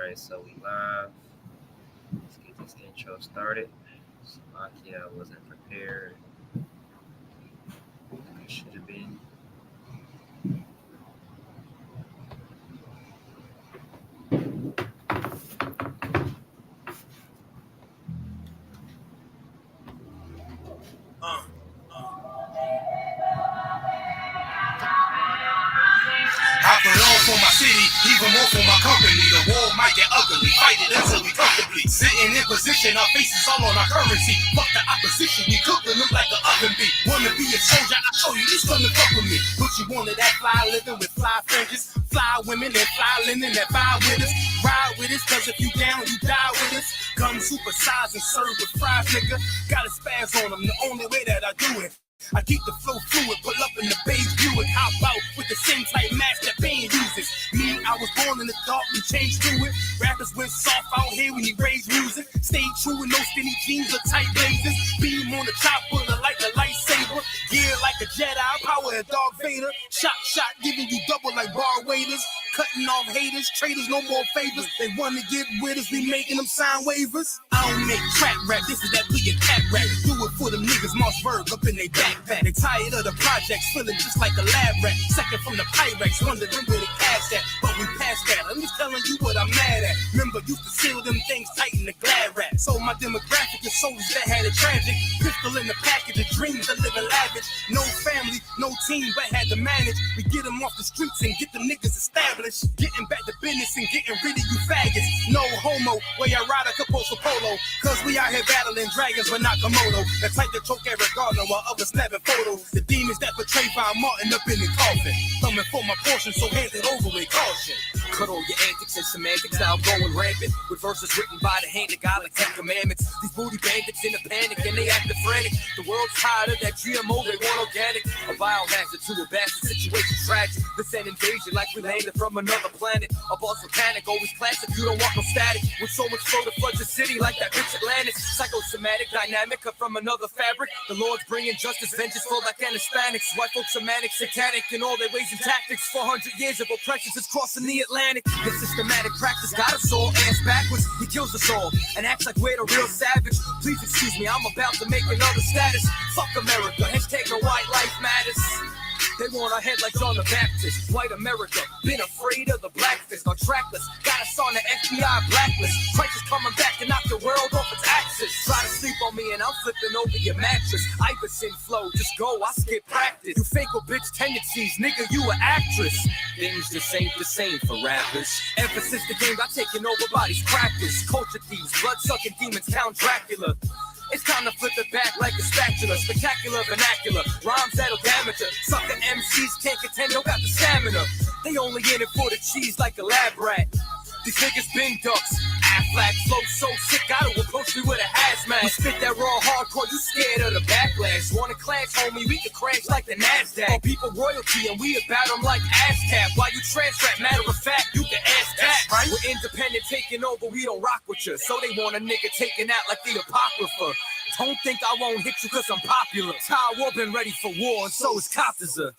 Alright, so we live. Let's get this intro started. Slovakia, I wasn't prepared. I should have been. I put on for my city, even more for my company. The war might get ugly, fight it until we comfortably sitting in position, our faces all on our currency. Fuck the opposition, we cooking them like an oven bee. Wanna be a soldier, I show you this come to fuck with me. But you wanted that fly living with fly fringes, fly women and fly linen that vibe with us. Ride with us, cause if you down, you die with us. Come supersize and serve with fries, nigga. Gotta spaz on them, the only way that I do it. I keep the flow fluid, pull up in the beige Buick, hop out with the same type mask that Bane uses. Me, I was born in the dark and changed to it. Rappers went soft out here when he raised music. Stayed true with no skinny jeans or tight blazers. Beam on the chopper like a lightsaber. Gear like a Jedi, power of Darth Vader. Shot, giving you double like bar waiters. Cutting off haters, traitors, no more favors. They wanna get with us, we making them sign waivers. I don't make trap rap, this is that big cat rap. Do it for them niggas, Mossberg up in they backpack. They tired of the projects, feeling just like a lab rat. Second from the Pyrex, wondering where the cash at. But we passed that, I'm just telling you what I'm mad at. Remember, used to seal them things tight in the glad wrap. So my demographic is soldiers that had it tragic. Pistol in the package of dreams of living lavish. No family, no team, but had to manage. We get them off the streets and get them niggas established. Getting back to business and getting rid of you faggots. No homo, where you ride a Caposo Polo. Cause we out here battling dragons with Nakamoto. The type that choke Eric Gardner while others snapping photos. The demons that betray Von Martin up in the coffin. Coming for my portion, so hand it over with caution. Cut all your antics and semantics, now going rampant. With verses written by the hand of God like 10 commandments. These booty bandits in a panic and they acting frantic. The world's tired of that GMO, they want organic. A biohazard to a bastard situation tragic. This an invasion like we landed from another planet. A boss mechanic, always classic, you don't want no static. With so much flow to flood your city like that bitch Atlantis. Psychosomatic, dynamic, cut from another fabric. The Lord's bringing justice, vengeance for black and Hispanics. White folks are manic, satanic in all their ways and tactics. 400 years of oppression is crossing the Atlantic. The systematic practice got us all ass backwards. He kills us all and acts like we're the real savage. Please excuse me, I'm about to make another status. Fuck America, hashtag no white life matters. They want our head like John the Baptist. White America, been afraid of the black fist. Our trackless, got us on the FBI blacklist. Christ is coming back to knock the world off its axis. Try to sleep on me and I'm flipping over your mattress. Iverson flow, just go, I skip practice. You fake a bitch tendencies, nigga, you an actress. Things just ain't the same for rappers. Ever since the game got taken over by these crackers. Culture thieves, blood-sucking demons, Count Dracula. It's time to flip it back like a spatula. Spectacular vernacular, rhymes that'll damage her. Sucker MCs can't contend, don't got the stamina. They only in it for the cheese like a lab rat. These niggas been ducks. Aflac flow so sick, gotta approach me with a hazmat. We spit that raw hardcore, you scared of the backlash. Wanna clash, homie, we can crash like the NASDAQ. All people royalty and we about them like ASCAP. While you trans rap, matter of fact, you can ask that. Right? We're independent, taking over, we don't rock with you. So they want a nigga taken out like the Apocrypha. Don't think I won't hit you cause I'm popular. Ty War been ready for war and so is Cottzer.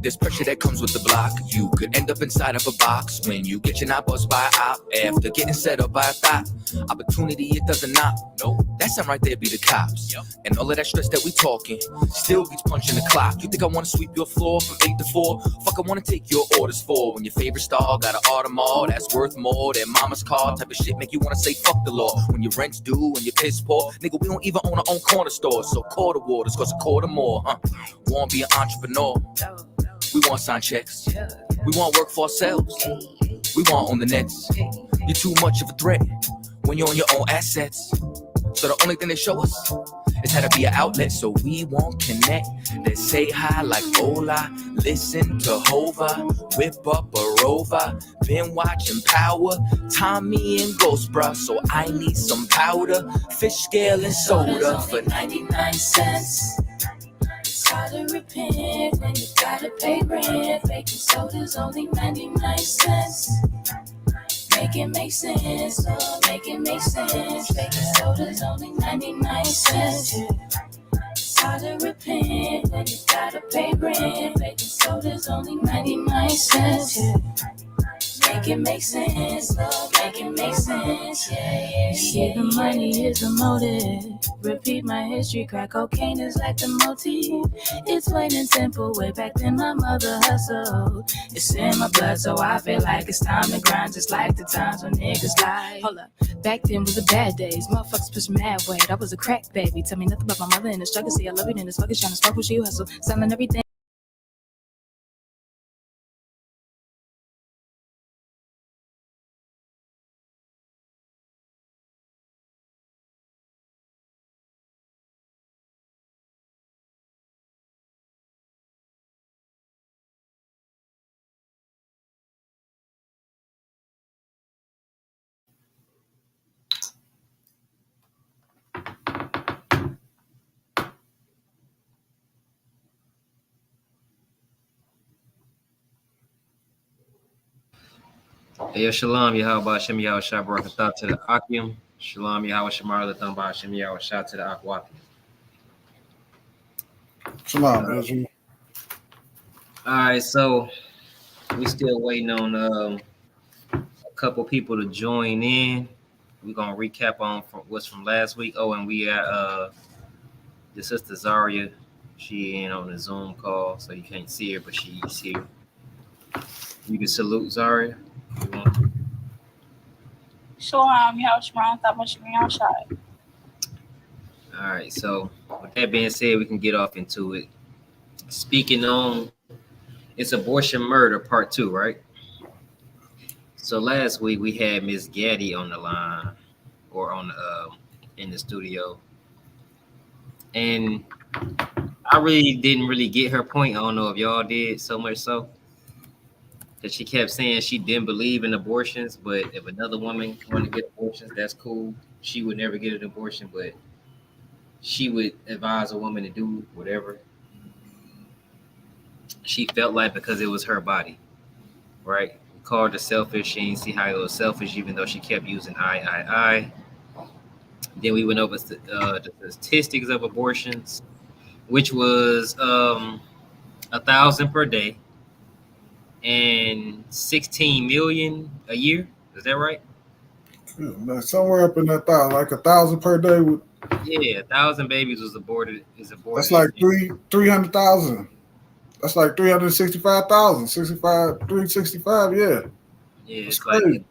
There's pressure that comes with the block. You could end up inside of a box when you get your knob buzzed by a op after getting set up by a thought. Opportunity, it doesn't knock. Nope. That sound right there be the cops. And all of that stress that we talking still gets punching the clock. You think I want to sweep your floor from 8 to 4? Fuck, I want to take your orders for. When your favorite star got an Audemars that's worth more than mama's car. Type of shit make you want to say fuck the law. When your rent's due and your piss poor, nigga, we don't even own our own corner store. So quarter waters cost a quarter more, huh? Want to be an entrepreneur. We want sign checks. We want work for ourselves. We want on the nets. You're too much of a threat when you're on your own assets. So the only thing they show us is how to be an outlet. So we won't connect. They say hi like hola. Listen to Hova. Whip up a Rover. Been watching Power. Tommy and Ghost, bruh. So I need some powder. Fish scale and soda for 99 cents. It's hard to repent when you gotta pay rent. Baking soda's only 99 cents. Make it make sense, Lord, make it make sense. Baking soda's only 99 cents. It's hard to repent when you gotta pay rent. Baking soda's only 99 cents. Make it make sense, Lord, make it make sense. See, the money is the motive. Repeat my history, crack cocaine is like the motif. It's plain and simple, way back then my mother hustled. It's in my blood, so I feel like it's time to grind. Just like the times when niggas lied. Hold up, back then was the bad days. Motherfuckers push mad weight, I was a crack baby. Tell me nothing about my mother and the struggle. See, I love it in this fucking trying to sparkle, she hustle. Selling everything. Hey, Shalom, Yahweh Shem Yahweh Shah Barakatah to the Akim. Shalom, Yahweh Shemar Latham Ba Shem Yahweh Shah to the Akwati. Shalom, Israel. All right, so we still waiting on a couple people to join in. We're gonna recap on what's from last week. Oh, and we got the sister Zaria. She in on the Zoom call, so you can't see her, but she's here. You can salute Zaria. You want to? Shalom, Yahweh Shai. All right, so with that being said, we can get off into it. Speaking on, it's abortion murder part 2, right? So last week we had Miss Gaddy on the line, or on in the studio, and I really didn't get her point. I don't know if y'all did, so much so that she kept saying she didn't believe in abortions, but if another woman wanted to get abortions, that's cool. She would never get an abortion, but she would advise a woman to do whatever she felt like because it was her body, right? We called her selfish. She didn't see how it was selfish, even though she kept using I. Then we went over the statistics of abortions, which was 1,000 per day and 16 million a year. Is that right? Yeah, somewhere up in that 1,000, like 1,000 per day. Yeah, 1,000 babies was aborted. That's like 300,000. That's like 365,000. 365. Yeah. Yeah, it's like crazy.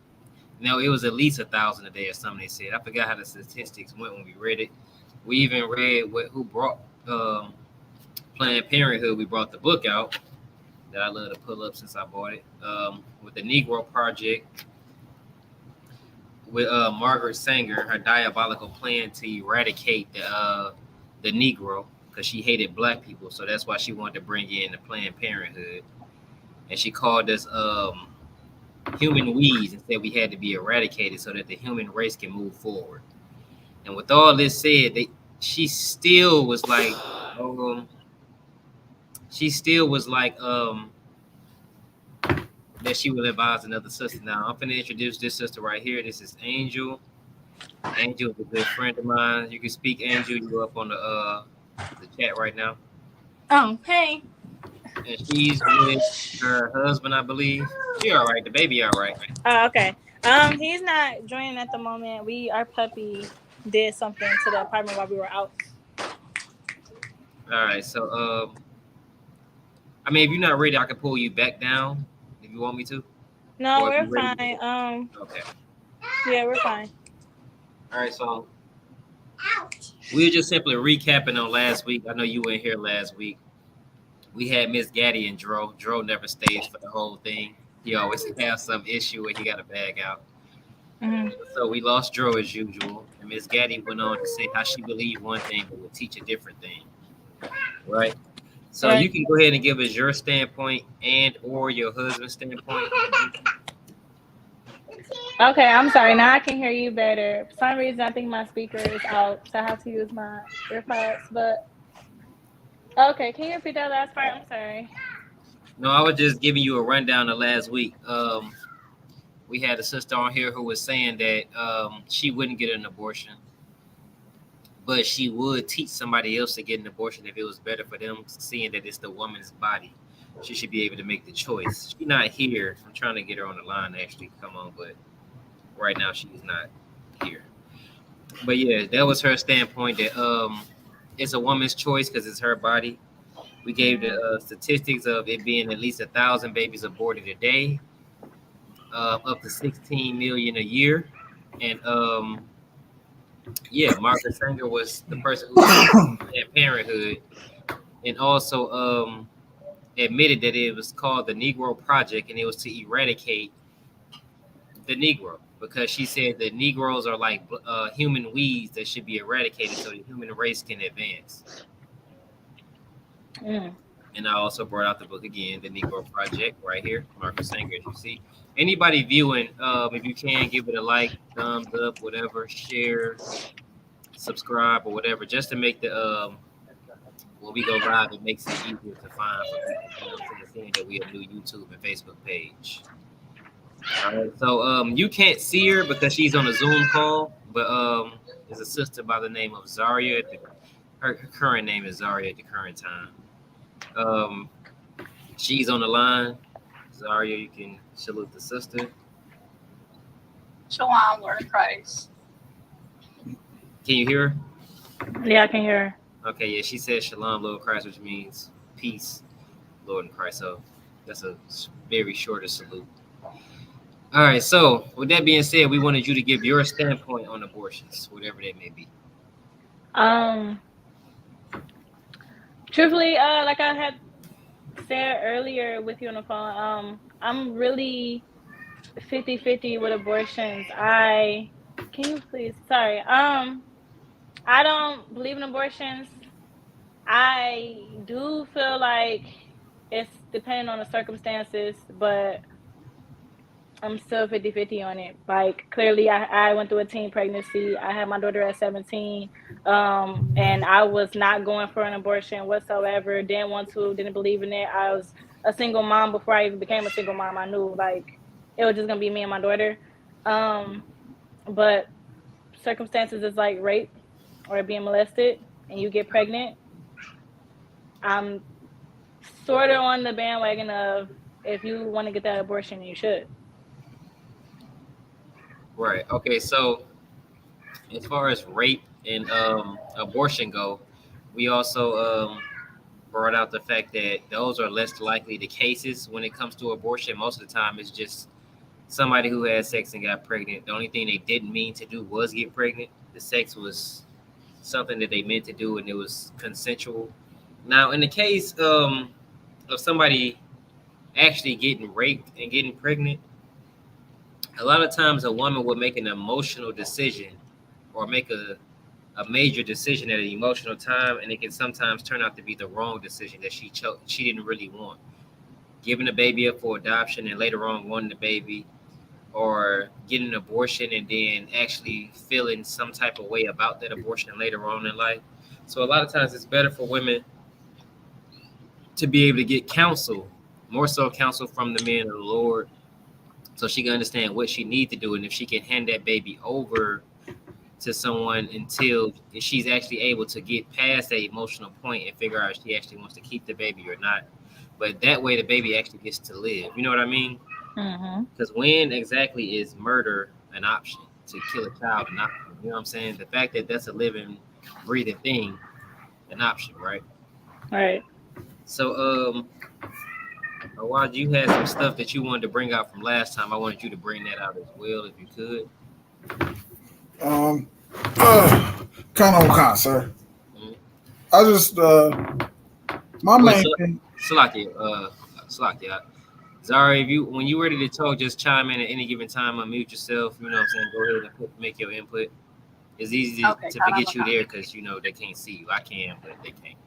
no, it was at least 1,000 a day or something. They said. I forgot how the statistics went when we read it. We even read who brought Planned Parenthood. We brought the book out that I love to pull up since I bought it, with the Negro Project, with Margaret Sanger, her diabolical plan to eradicate the Negro, because she hated black people. So that's why she wanted to bring in the Planned Parenthood. And she called us human weeds and said we had to be eradicated so that the human race can move forward. And with all this said, she still was like, that she would advise another sister. Now I'm gonna introduce this sister right here. This is Angel. Angel is a good friend of mine. You can speak, Angel. You're up on the chat right now. Oh, hey. And she's with her husband, I believe. She all right. The baby all right. Okay. He's not joining at the moment. Our puppy did something to the apartment while we were out. All right, so I mean, if you're not ready, I can pull you back down if you want me to. No, Or if we're you're ready. fine. Okay. Yeah, we're fine. All right, so we're just simply recapping on last week. I know you weren't here last week. We had Miss Gaddy and Dro. Dro never stays for the whole thing. He always has some issue where he got to bag out. Mhm. So we lost Dro as usual. And Miss Gaddy went on to say how she believed one thing but would teach a different thing. Right? So Right. you can go ahead and give us your standpoint and or your husband's standpoint. Okay, I'm sorry. Now I can hear you better. For some reason, I think my speaker is out, so I have to use my earpods. But okay, can you repeat that last part? I'm sorry. No, I was just giving you a rundown of last week. We had a sister on here who was saying that she wouldn't get an abortion, but she would teach somebody else to get an abortion if it was better for them, seeing that it's the woman's body. She should be able to make the choice. She's not here. I'm trying to get her on the line to actually come on, but right now she's not here. But yeah, that was her standpoint that it's a woman's choice because it's her body. We gave the statistics of it being at least 1,000 babies aborted a day, up to 16 million a year, and yeah, Margaret Sanger was the person who had Parenthood, and also admitted that it was called the Negro Project, and it was to eradicate the Negro because she said that Negroes are like human weeds that should be eradicated so the human race can advance. Mm. And I also brought out the book again, the Negro Project, right here, Margaret Sanger, as you see. Anybody viewing, if you can, give it a like, thumbs up, whatever, share, subscribe, or whatever, just to make the when we go live, it makes it easier to find for people to seeing that we have a new YouTube and Facebook page. All right, so you can't see her because she's on a Zoom call, but there's a sister by the name of Zaria. Her current name is Zaria at the current time. She's on the line. Zaria, you can salute the sister. Shalom, Lord of Christ. Can you hear her? Yeah, I can hear her. Okay, yeah, she said Shalom, Lord Christ, which means peace, Lord in Christ. So that's a very shorter salute. All right, so with that being said, we wanted you to give your standpoint on abortions, whatever they may be. Truthfully, like I had said earlier with you on the phone, I'm really 50-50 with abortions. Can you please? Sorry. I don't believe in abortions. I do feel like it's depending on the circumstances, but I'm still 50-50 on it. Like, clearly, I went through a teen pregnancy. I had my daughter at 17, and I was not going for an abortion whatsoever. Didn't want to, didn't believe in it. I was a single mom before I even became a single mom. I knew, like, it was just going to be me and my daughter. But circumstances is like rape or being molested, and you get pregnant. I'm sort of on the bandwagon of if you want to get that abortion, you should. Right. Okay. So, as far as rape and abortion go, we also brought out the fact that those are less likely the cases when it comes to abortion. Most of the time, it's just somebody who had sex and got pregnant. The only thing they didn't mean to do was get pregnant. The sex was something that they meant to do, and it was consensual. Now, in the case of somebody actually getting raped and getting pregnant, a lot of times a woman would make an emotional decision or make a major decision at an emotional time, and it can sometimes turn out to be the wrong decision that she didn't really want. Giving the baby up for adoption and later on wanting the baby, or getting an abortion and then actually feeling some type of way about that abortion later on in life. So a lot of times it's better for women to be able to get counsel, more so counsel from the men of the Lord, so she can understand what she needs to do, and if she can hand that baby over to someone until she's actually able to get past that emotional point and figure out if she actually wants to keep the baby or not. But that way the baby actually gets to live. You know what I mean? Because when exactly is murder an option? To kill a child an option? You know what I'm saying? The fact that that's a living, breathing thing, an option, right? Right. So, while you had some stuff that you wanted to bring out from last time, I wanted you to bring that out as well, if you could. Kind of on sir. Mhm. I just my Wait, main so, thing. Salakia, Zari, if you when you're ready to talk, just chime in at any given time, unmute yourself. You know what I'm saying? Go ahead and make your input. It's easy Okay, to count forget on you my there because they can't see you. I can, but they can't.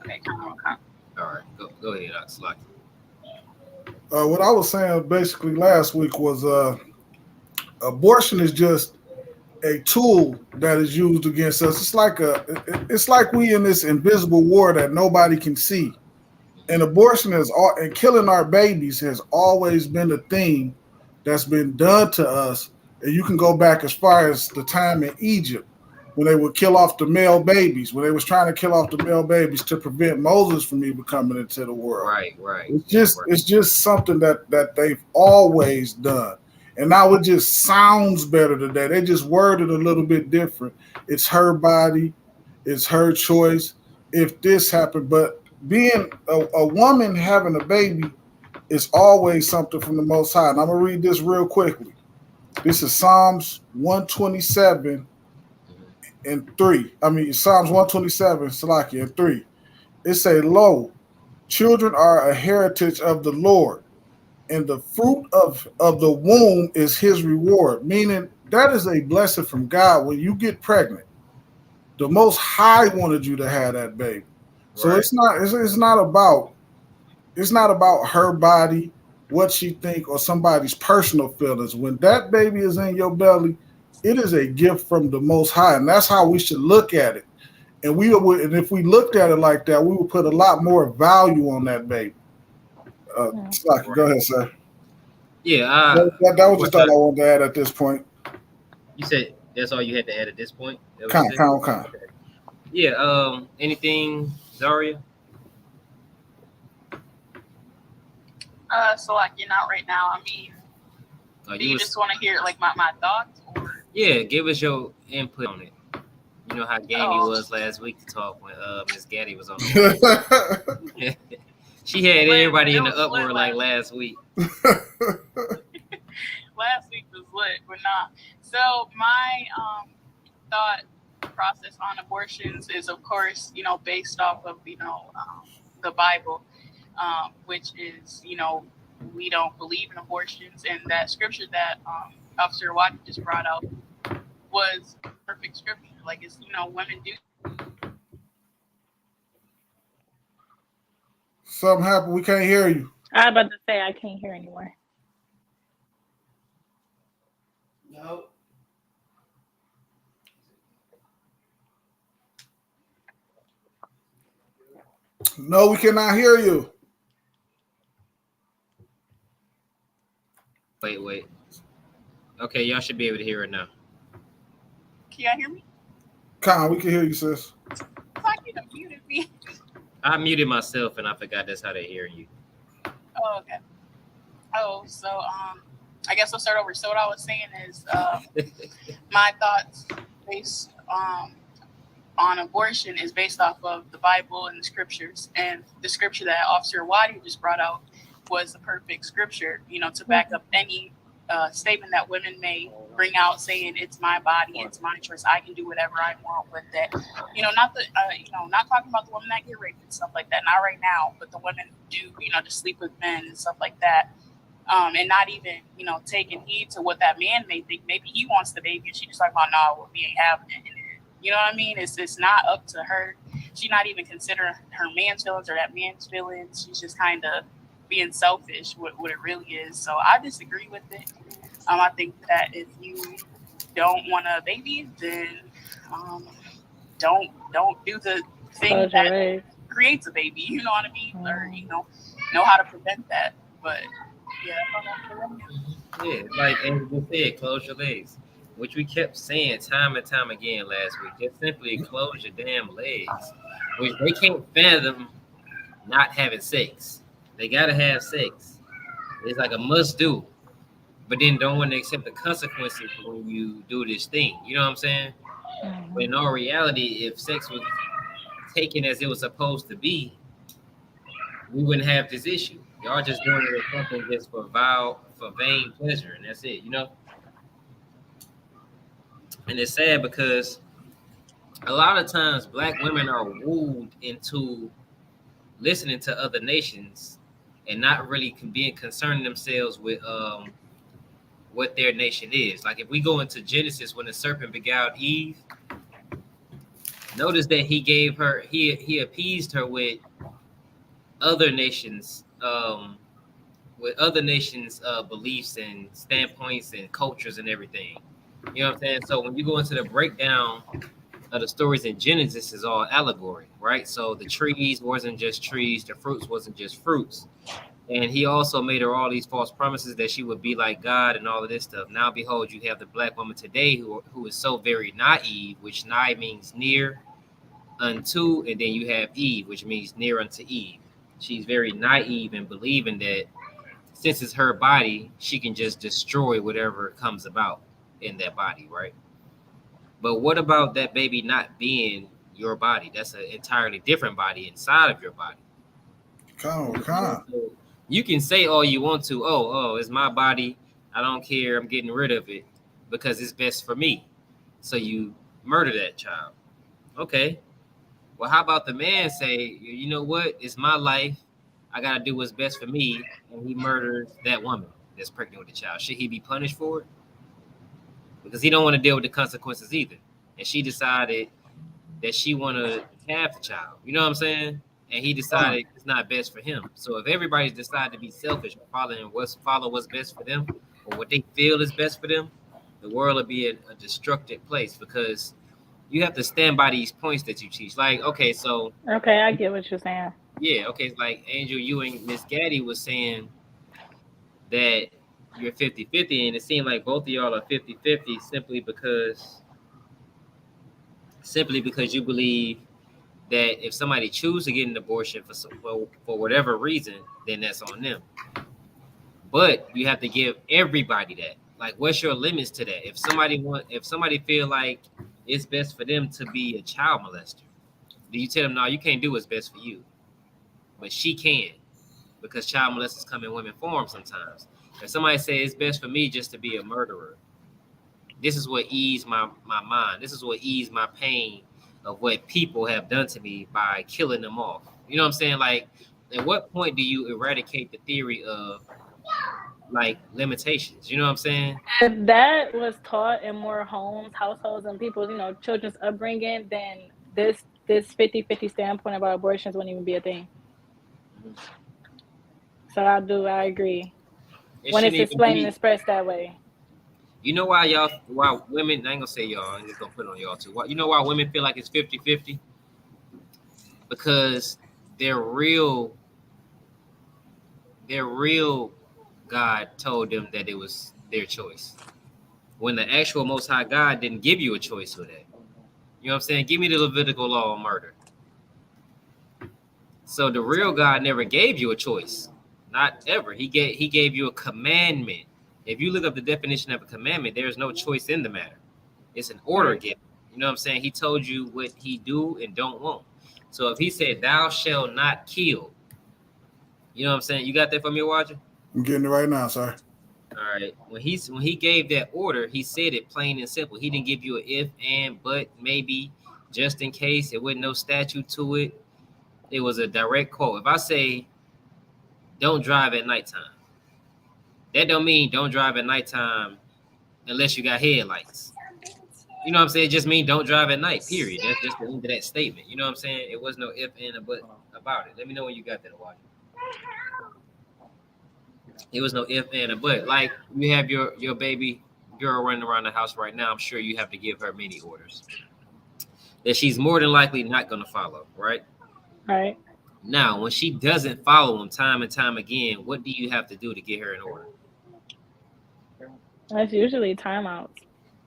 Okay, count on my All right, go ahead, Salakia. What I was saying basically last week was abortion is just a tool that is used against us. It's like we in this invisible war that nobody can see. And abortion and killing our babies has always been a thing that's been done to us. And you can go back as far as the time in Egypt when they would kill off the male babies, when they was trying to kill off the male babies to prevent Moses from even coming into the world. Right. It's just something that they've always done. And now it just sounds better today. They just worded a little bit different. It's her body, it's her choice. If this happened, but being a woman having a baby is always something from the Most High. And I'm gonna read this real quickly. This is Psalms 127 and 3. I mean Psalms 127, Salakia, and 3. It say, "Lo, children are a heritage of the Lord, and the fruit of the womb is his reward." Meaning that is a blessing from God. When you get pregnant, the Most High wanted you to have that baby. So Right. it's not about her body, what she think, or somebody's personal feelings. When that baby is in your belly, it is a gift from the Most High, and that's how we should look at it. And if we looked at it like that, we would put a lot more value on that baby. Slocky, go ahead, sir. Yeah. That was just all I wanted to add at this point. You said that's all you had to add at this point. Count. Okay. Yeah. Anything, Zaria? So like you're not right now. I mean, do you just want to hear like my thoughts or? Yeah, give us your input on it. You know how gamey was last week to talk when Miss Gaddy was on the She had everybody in the uproar like last week. Last week was lit, but not. So my thought process on abortions is, of course, based off of the Bible, which is we don't believe in abortions, and that scripture that Officer Watt just brought out was perfect scripture. Like it's women do. Something happened. We can't hear you. I was about to say I can't hear anymore. No, we cannot hear you. Wait. Okay, y'all should be able to hear it now. Can y'all hear me? Con, we can hear you, sis. Like you muted me. I muted myself and I forgot that's how they hear you. Oh, okay. Oh, so I guess I'll start over. So what I was saying is my thoughts based on abortion is based off of the Bible and the scriptures. And the scripture that Officer Wadi just brought out was the perfect scripture, to back up any statement that women may bring out saying it's my body, it's my choice, I can do whatever I want with it. Not talking about the women that get raped and stuff like that, not right now, but the women who do, just sleep with men and stuff like that. And not even, taking heed to what that man may think. Maybe he wants the baby and she just like, oh, no, we ain't having it. You know what I mean? It's not up to her. She's not even considering her man's feelings or that man's feelings. She's just kind of being selfish, what it really is. So I disagree with it. I think that if you don't want a baby, then don't do the thing that creates a baby. You know what I mean? Or know how to prevent that. But yeah, like Angela said, close your legs, which we kept saying time and time again last week. Just simply close your damn legs, which they can't fathom not having sex. They gotta have sex. It's like a must do. but then don't want to accept the consequences when you do this thing. You know what I'm saying? But in all reality, if sex was taken as it was supposed to be, we wouldn't have this issue. Y'all just doing it as something just for vain pleasure, and that's it, you know. And it's sad because a lot of times black women are wooed into listening to other nations and not really being concerning themselves with what their nation is. Like if we go into Genesis when the serpent beguiled Eve, notice that he appeased her other nations beliefs and standpoints and cultures and everything. You know what I'm saying? So when you go into the breakdown of the stories in Genesis, is all allegory, right? So the trees wasn't just trees, the fruits wasn't just fruits. And he also made her all these false promises that she would be like God and all of this stuff. Now behold, you have the black woman today who is so very naive, which nigh means near unto, and then you have Eve, which means near unto Eve. She's very naive in believing that since it's her body, she can just destroy whatever comes about in that body, right? But what about that baby not being your body? That's an entirely different body inside of your body. Come on. So you can say all you want to, oh, it's my body. I don't care. I'm getting rid of it because it's best for me. So you murder that child. Okay. Well, how about the man say, you know what? It's my life. I got to do what's best for me. And he murders that woman that's pregnant with the child. Should he be punished for it? Because he don't want to deal with the consequences either. And she decided that she want to have the child. You know what I'm saying? And he decided it's not best for him. So if everybody's decided to be selfish and follow what's best for them or what they feel is best for them, the world will be a destructive place because you have to stand by these points that you teach. Like, okay, so... Okay, I get what you're saying. Yeah, okay, like Angel, you and Miss Gaddy was saying that you're 50-50, and it seemed like both of y'all are 50-50 simply because you believe that if somebody chooses to get an abortion for whatever reason, then that's on them. But you have to give everybody that. Like, what's your limits to that? If somebody feel like it's best for them to be a child molester, do you tell them, no, you can't do what's best for you? But she can, because child molesters come in women form sometimes. If somebody says it's best for me just to be a murderer, this is what eased my mind. This is what eased my pain of what people have done to me by killing them off. You know what I'm saying? Like, at what point do you eradicate the theory of like limitations? You know what I'm saying? If that was taught in more households, and people's, children's upbringing, then this 50-50 standpoint about abortions wouldn't even be a thing. So I agree. When it's explained and expressed that way. You know why women, I ain't gonna say y'all, I'm just gonna put it on y'all too. You know why women feel like it's 50-50? Because their real God told them that it was their choice. When the actual Most High God didn't give you a choice for that. You know what I'm saying? Give me the Levitical law on murder. So the real God never gave you a choice. Not ever. He gave you a commandment. If you look up the definition of a commandment, there's no choice in the matter. It's an order given. You know what I'm saying? He told you what he do and don't want. So if he said, thou shalt not kill, you know what I'm saying? You got that from your watcher? I'm getting it right now, sir. All right. When he gave that order, he said it plain and simple. He didn't give you an if, and, but, maybe, just in case. It wasn't no statute to it. It was a direct quote. If I say, don't drive at nighttime, that don't mean don't drive at nighttime unless you got headlights. You know what I'm saying? It just means don't drive at night, period. That's just the end of that statement. You know what I'm saying? It was no if, and, a but about it. Let me know when you got that, watch. It was no if, and, a but. Like, you have your baby girl running around the house right now. I'm sure you have to give her many orders that she's more than likely not going to follow, right? Right. Now, when she doesn't follow them time and time again, what do you have to do to get her in order? That's usually timeouts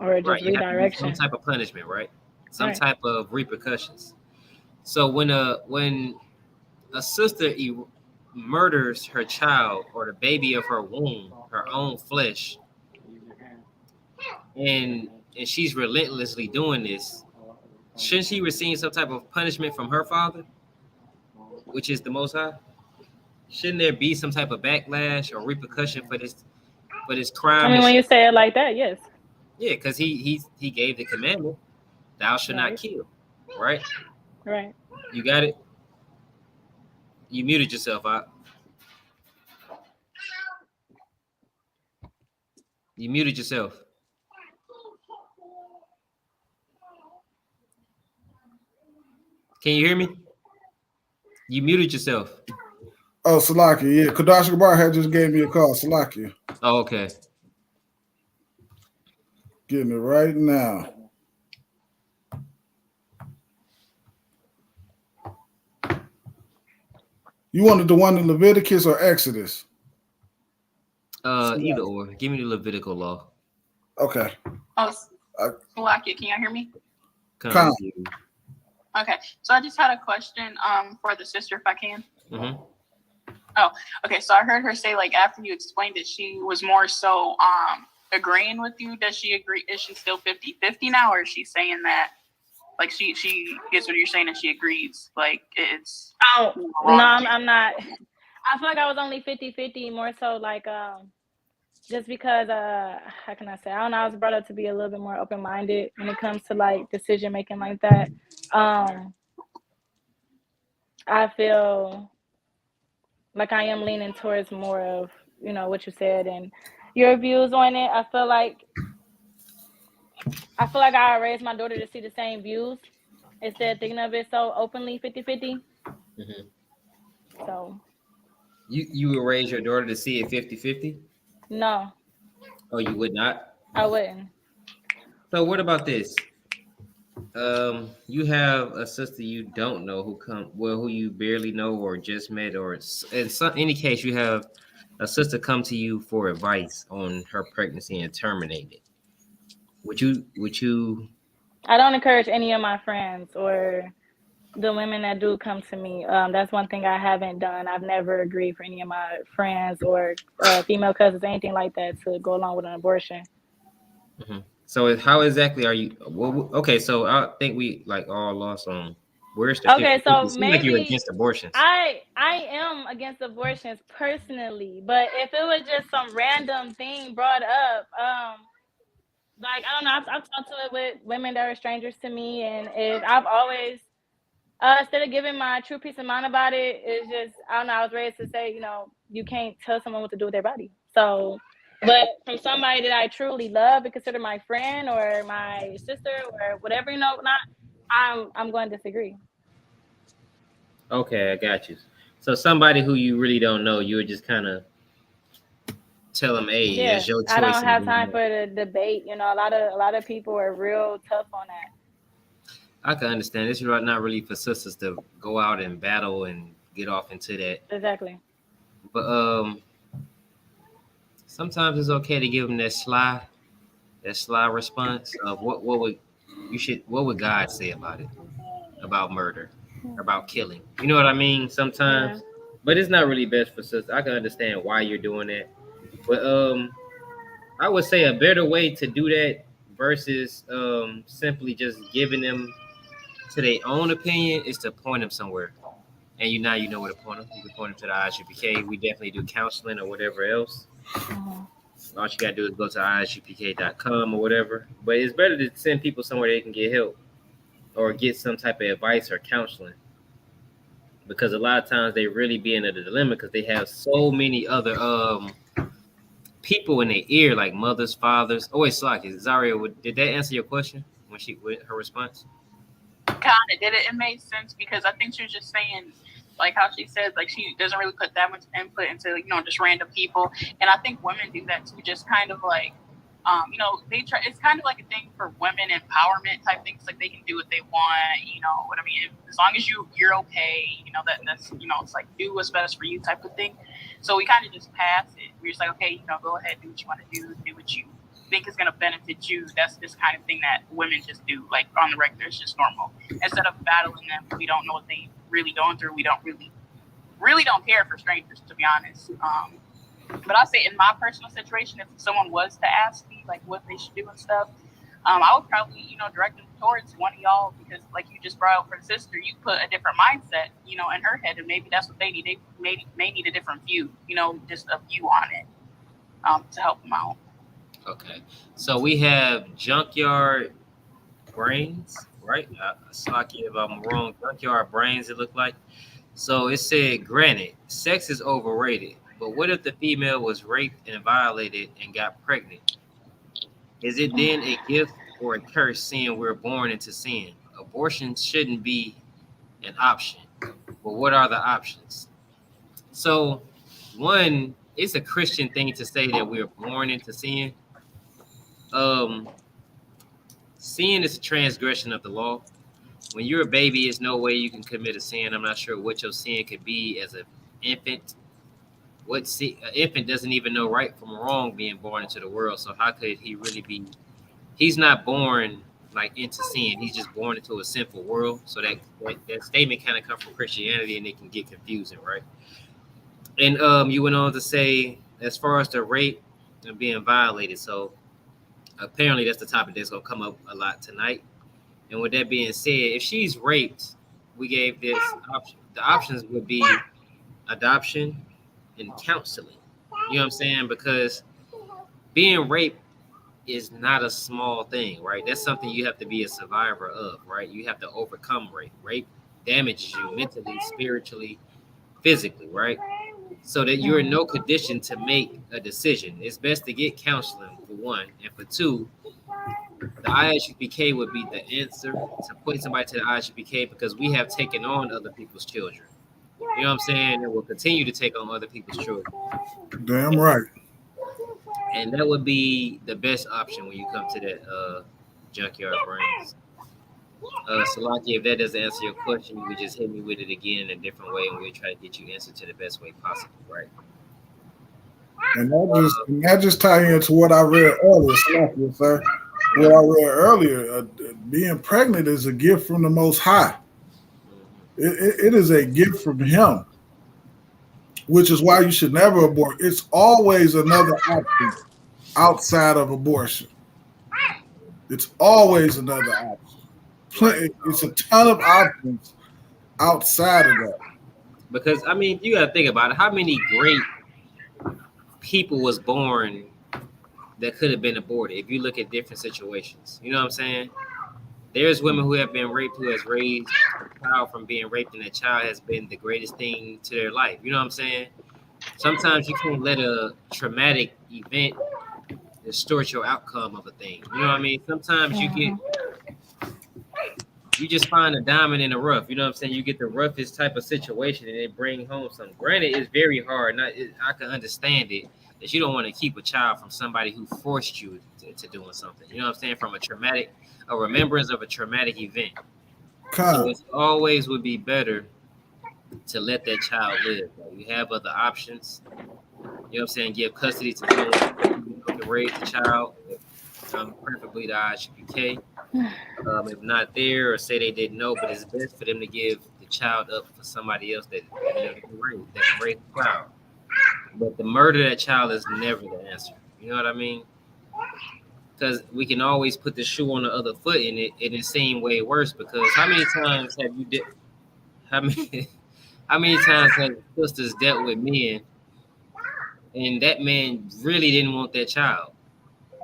or just redirection. Some type of punishment, right? Some type of repercussions. So when a sister murders her child or the baby of her womb, her own flesh, and she's relentlessly doing this, shouldn't she receive some type of punishment from her father, which is the Most High? Shouldn't there be some type of backlash or repercussion for this I crime? mean, when you say it like that, yes. Yeah, because he gave the commandment, thou shalt not Right. kill, right? Right. You got it. You muted yourself out. You muted yourself. Can you hear me? You muted yourself. Oh, Salakia, yeah. Kadash Gabar had just gave me a call. Salakia. Oh, okay. Getting it right now. You wanted the one in Leviticus or Exodus? Either or. Give me the Levitical law. Okay. Oh, Salakia, can y'all hear me? Come. Okay, so I just had a question for the sister, if I can. Mm-hmm. Oh, okay. So I heard her say, like, after you explained it, she was more so agreeing with you. Does she agree? Is she still 50-50 now, or is she saying that, like, she gets what you're saying and she agrees? Like, it's Oh no, I'm not. I feel like I was only 50-50, more so like just because how can I say? I don't know. I was brought up to be a little bit more open minded when it comes to like decision making like that. I feel like I am leaning towards more of, you know, what you said and your views on it. I feel like I raised my daughter to see the same views instead of thinking of it so openly 50-50. Mm-hmm. So you would raise your daughter to see it 50-50? No. Oh, you would not? I wouldn't. So what about this? You have a sister you don't know who you barely know or just met, or in any case, you have a sister come to you for advice on her pregnancy and terminate it. Would you? I don't encourage any of my friends or the women that do come to me. That's one thing I haven't done. I've never agreed for any of my friends or female cousins, anything like that, to go along with an abortion. Mm-hmm. So how exactly are you? Well, okay, so I think we like all lost on where's the 50-50? Okay, so It seems maybe like you're against abortions. I am against abortions personally, but if it was just some random thing brought up, like I don't know, I've talked to it with women that are strangers to me, and I've always instead of giving my true peace of mind about it, it's just I don't know. I was raised to say, you know, you can't tell someone what to do with their body. So, but from somebody that I truly love and consider my friend or my sister or whatever, you know, I'm going to disagree. Okay, I got you. So somebody who you really don't know, you would just kind of tell them, "Hey, Yeah, it's your choice." I don't have time for the debate. You know, a lot of people are real tough on that. I can understand. It's not really for sisters to go out and battle and get off into that. Exactly. But sometimes it's okay to give them that sly response of what would God say about it, about murder, about killing. You know what I mean? Sometimes, but it's not really best for sisters. I can understand why you're doing that, but I would say a better way to do that versus simply just giving them to their own opinion is to point them somewhere. And you know where to point them. You can point them to the ISUPK. We definitely do counseling or whatever else. Mm-hmm. All you gotta do is go to isupk.com or whatever. But it's better to send people somewhere they can get help or get some type of advice or counseling. Because a lot of times they really be in a dilemma because they have so many other people in their ear, like mothers, fathers. Oh, it's like Zaria. Did that answer your question with her response? Kind of did it. It made sense because I think she was just saying, like how she said, like she doesn't really put that much input into, you know, just random people. And I think women do that too, just kind of like, you know, they try. It's kind of like a thing for women empowerment type things. Like they can do what they want, you know what I mean? As long as you're okay, you know, that's, you know, it's like do what's best for you type of thing. So we kind of just pass it. We're just like, okay, you know, go ahead, do what you want to do what you think is going to benefit you. That's this kind of thing that women just do, like on the regular. It's just normal. Instead of battling them, we don't know what they really going through. We don't really don't care for strangers, to be honest. But I say in my personal situation, if someone was to ask me like what they should do and stuff, I would probably, direct them towards one of y'all because, like you just brought up for the sister, you put a different mindset, in her head, and maybe that's what they need. They may need a different view, just a view on it, to help them out. Okay, so we have junkyard brains, right? Slocky, if I'm wrong, junkyard brains. It looked like. So it said, granted, sex is overrated, but what if the female was raped and violated and got pregnant? Is it then a gift or a curse seeing we're born into sin? Abortion shouldn't be an option, but what are the options? So, one, it's a Christian thing to say that we're born into sin. Um, Sin is a transgression of the law. When you're a baby, there's no way you can commit a sin. I'm not sure what your sin could be as an infant. An infant doesn't even know right from wrong being born into the world. So how could he really be? He's not born like into sin. He's just born into a sinful world. So that statement kind of comes from Christianity, and it can get confusing, right? And you went on to say, as far as the rape and being violated. So apparently that's the topic that's gonna come up a lot tonight. And with that being said, if she's raped, we gave this option. The options would be adoption and counseling. You know what I'm saying? Because being raped is not a small thing, right? That's something you have to be a survivor of, right? You have to overcome rape. Rape damages you mentally, spiritually, physically, right? So that you're in no condition to make a decision. It's best to get counseling, for one. And for two, the ISUPK would be the answer to put somebody to the ISUPK because we have taken on other people's children. You know what I'm saying? And we'll continue to take on other people's children. Damn right. And that would be the best option when you come to that junkyard brains. Salaki, if that doesn't answer your question, you could just hit me with it again in a different way, and we'll try to get you answered to the best way possible, right? And that just ties into what I read earlier, Salaki, sir. What I read earlier, being pregnant is a gift from the Most High. It is a gift from Him, which is why you should never abort. It's always another option outside of abortion. It's always another option. It's a ton of options outside of that. Because, I mean, you got to think about it. How many great people was born that could have been aborted if you look at different situations? You know what I'm saying? There's women who have been raped who has raised a child from being raped, and that child has been the greatest thing to their life. You know what I'm saying? Sometimes you can't let a traumatic event distort your outcome of a thing. You know what I mean? Sometimes you just find a diamond in the rough. You know what I'm saying? You get the roughest type of situation and it bring home something. Granted, it's very hard. I can understand it, that you don't want to keep a child from somebody who forced you to doing something. You know what I'm saying? From a remembrance of a traumatic event. So it always would be better to let that child live. You have other options. You know what I'm saying? Give custody to someone who can raise the child, preferably the ISUPK. If not there, or say they didn't know, but it's best for them to give the child up for somebody else that can raise the child. But the murder of that child is never the answer. You know what I mean? Because we can always put the shoe on the other foot, and it seems way worse. Because how many times have sisters dealt with men, and that man really didn't want that child?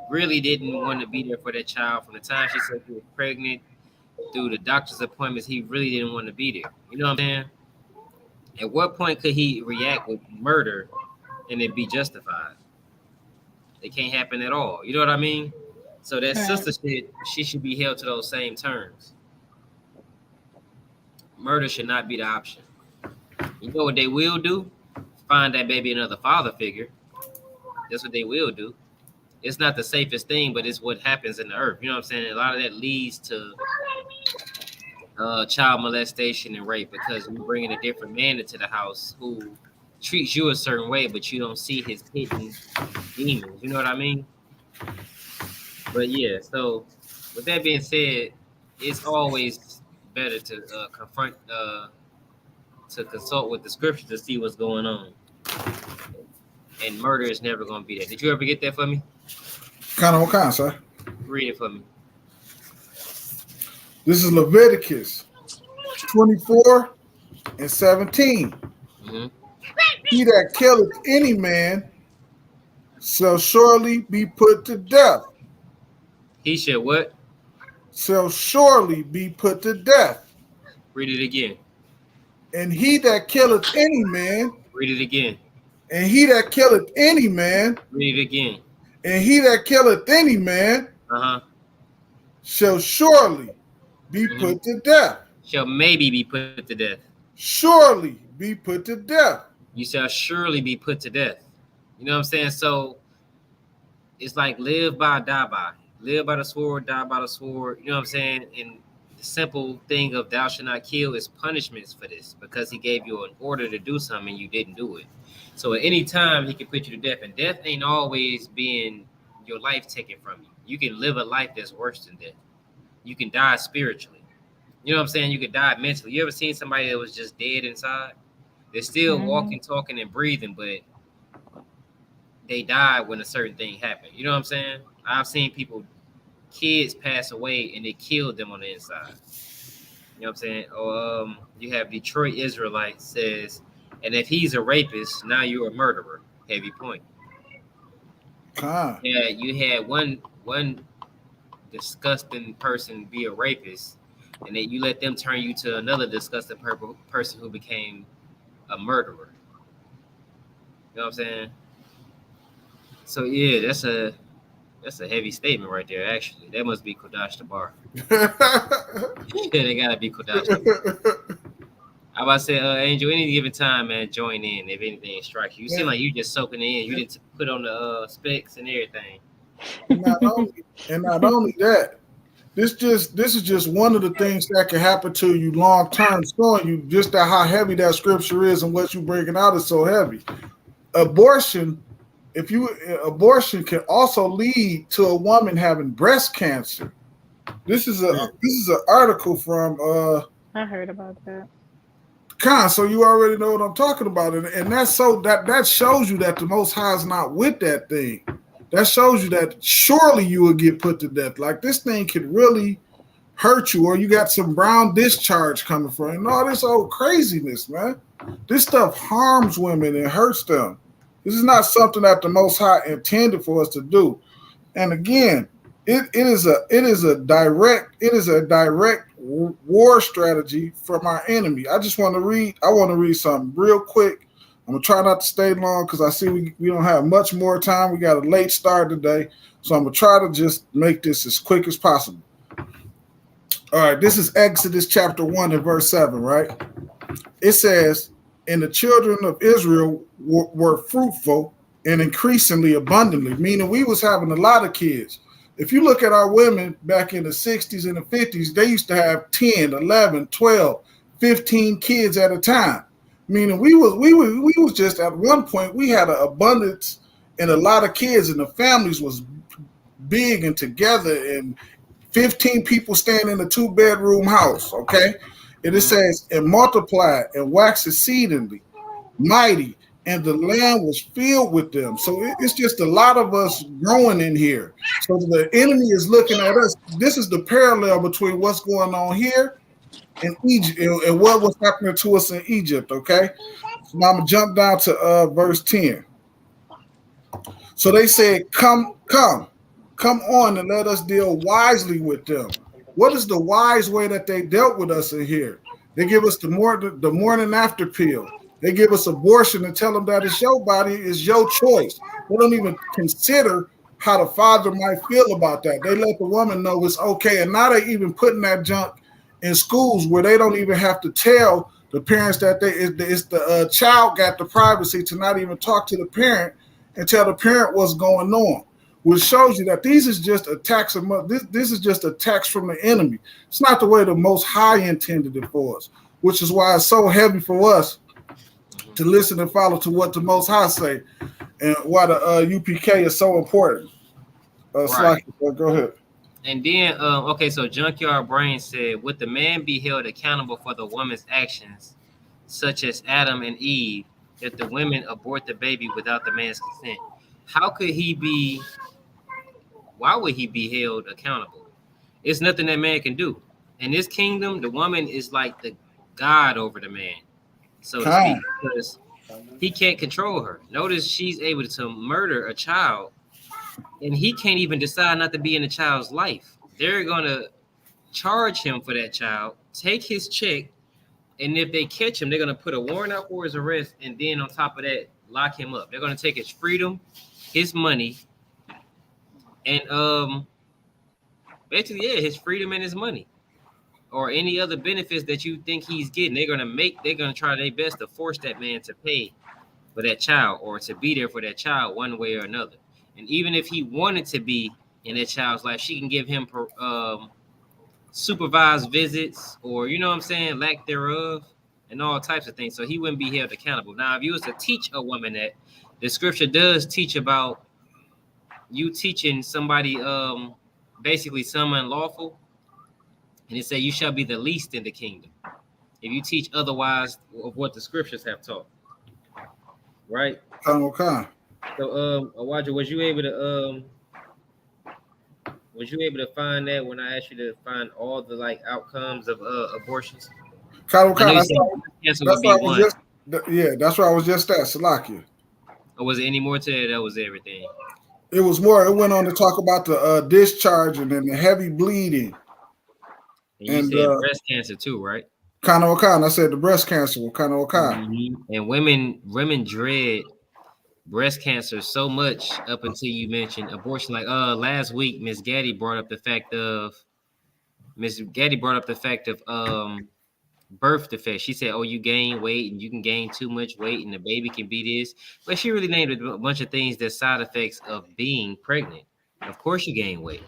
Really didn't want to be there for that child from the time she said she was pregnant through the doctor's appointments. He really didn't want to be there. You know what I'm saying? At what point could he react with murder and it be justified? It can't happen at all. You know what I mean? So that sister said she should be held to those same terms. Murder should not be the option. You know what they will do? Find that baby another father figure. That's what they will do. It's not the safest thing, but it's what happens in the earth. You know what I'm saying? A lot of that leads to child molestation and rape because you're bringing a different man into the house who treats you a certain way, but you don't see his hidden demons. You know what I mean? But yeah, so with that being said, it's always better to consult with the scripture to see what's going on. and murder is never going to be there. Did you ever get that for me? What kind, sir? Read it for me. This is Leviticus 24 and 17. Mm-hmm. He that killeth any man shall surely be put to death. He should what? Shall surely be put to death. Read it again. And he that killeth any man, Read it again. and he that killeth any man, Read it again. and he that killeth any man Uh-huh. shall surely be Mhm. put to death. Shall maybe be put to death. Surely be put to death. You shall surely be put to death. You know what I'm saying? So it's like live by, die by. Live by the sword, die by the sword. You know what I'm saying? And the simple thing of thou shalt not kill is punishments for this, because he gave you an order to do something and you didn't do it. So at any time he can put you to death, and death ain't always being your life taken from you. You can live a life that's worse than death. You can die spiritually. You know what I'm saying? You could die mentally. You ever seen somebody that was just dead inside? They're still walking, talking, and breathing, but they died when a certain thing happened. You know what I'm saying? I've seen kids pass away and they killed them on the inside. You know what I'm saying? Or you have Detroit Israelite says, and if he's a rapist, now you're a murderer. Heavy point. Yeah, you had one disgusting person be a rapist, and then you let them turn you to another disgusting person who became a murderer. You know what I'm saying? So yeah, that's a heavy statement right there. Actually, that must be Kodash Tabar. Yeah, they gotta be Kodash Tabar. I about to say, Angel, any given time, man, join in if anything strikes you. You seem like you just soaking it in. You didn't put on the specs and everything. Not only that, this is just one of the things that can happen to you long term, showing you just how heavy that scripture is and what you bringing out is so heavy. Abortion can also lead to a woman having breast cancer. This is an article from I heard about that. So you already know what I'm talking about, and that's so that shows you that the Most High is not with that thing. That shows you that surely you will get put to death. Like this thing could really hurt you, or you got some brown discharge coming from it. And all this old craziness, man. This stuff harms women and hurts them. This is not something that the Most High intended for us to do. And again, it is a direct war strategy from our enemy. I want to read something real quick. I'm gonna try not to stay long because I see we don't have much more time. We got a late start today, so I'm gonna try to just make this as quick as possible. All right, this is Exodus chapter 1 and verse 7, right? It says, and the children of Israel were fruitful and increasingly abundantly, meaning we was having a lot of kids. If you look at our women back in the 60s and the 50s, they used to have 10, 11, 12, 15 kids at a time. Meaning we was just at one point, we had an abundance and a lot of kids, and the families was big and together, and 15 people staying in a 2-bedroom house, okay? And it says, and multiplied and waxed exceedingly mighty, and the land was filled with them. So it's just a lot of us growing in here. So the enemy is looking at us. This is the parallel between what's going on here in Egypt and what was happening to us in Egypt, okay? So now I'm going to jump down to verse 10. So they said, come on and let us deal wisely with them. What is the wise way that they dealt with us in here? They give us the morning after pill. They give us abortion and tell them that it's your body, it's your choice. They don't even consider how the father might feel about that. They let the woman know it's okay. And now they even putting that junk in schools where they don't even have to tell the parents that it's the child got the privacy to not even talk to the parent and tell the parent what's going on, which shows you that these is just attacks of this is just attacks from the enemy. It's not the way the Most High intended it for us, which is why it's so heavy for us to listen and follow to what the Most High say, and why the UPK is so important. Right. Go ahead. And then, okay, so Junkyard Brain said, would the man be held accountable for the woman's actions, such as Adam and Eve, that the women abort the baby without the man's consent. How could he be? Why would he be held accountable? It's nothing that man can do. In this kingdom, the woman is like the god over the man, so to speak, Con. because he can't control her. Notice she's able to murder a child, and he can't even decide not to be in the child's life. They're gonna charge him for that child, take his check, and if they catch him, they're gonna put a warrant out for his arrest, and then on top of that, lock him up. They're gonna take his freedom, his money, and basically, yeah, his freedom and his money, or any other benefits that you think he's getting. They're gonna try their best to force that man to pay for that child or to be there for that child one way or another. And even if he wanted to be in that child's life, she can give him supervised visits, or you know what I'm saying, lack thereof, and all types of things. So he wouldn't be held accountable. Now, if you was to teach a woman that, the scripture does teach about you teaching somebody basically some unlawful, and it said you shall be the least in the kingdom if you teach otherwise of what the scriptures have taught. Right? Okay. So Awadja, was you able to find that when I asked you to find all the like outcomes of abortions? Con. I know you That's said cancer would be what I was one. just. Yeah, that's what I was just at Salakia. Or was it any more to it? That was everything. It was more. It went on to talk about the discharge and then the heavy bleeding. And you said breast cancer too, right? Kind of I said the breast cancer was kind of And women dread breast cancer so much up until you mentioned abortion. Like last week, Miss Gaddy brought up the fact of birth defects. She said, "Oh, you gain weight and you can gain too much weight and the baby can be this." But she really named a bunch of things that side effects of being pregnant. Of course, you gain weight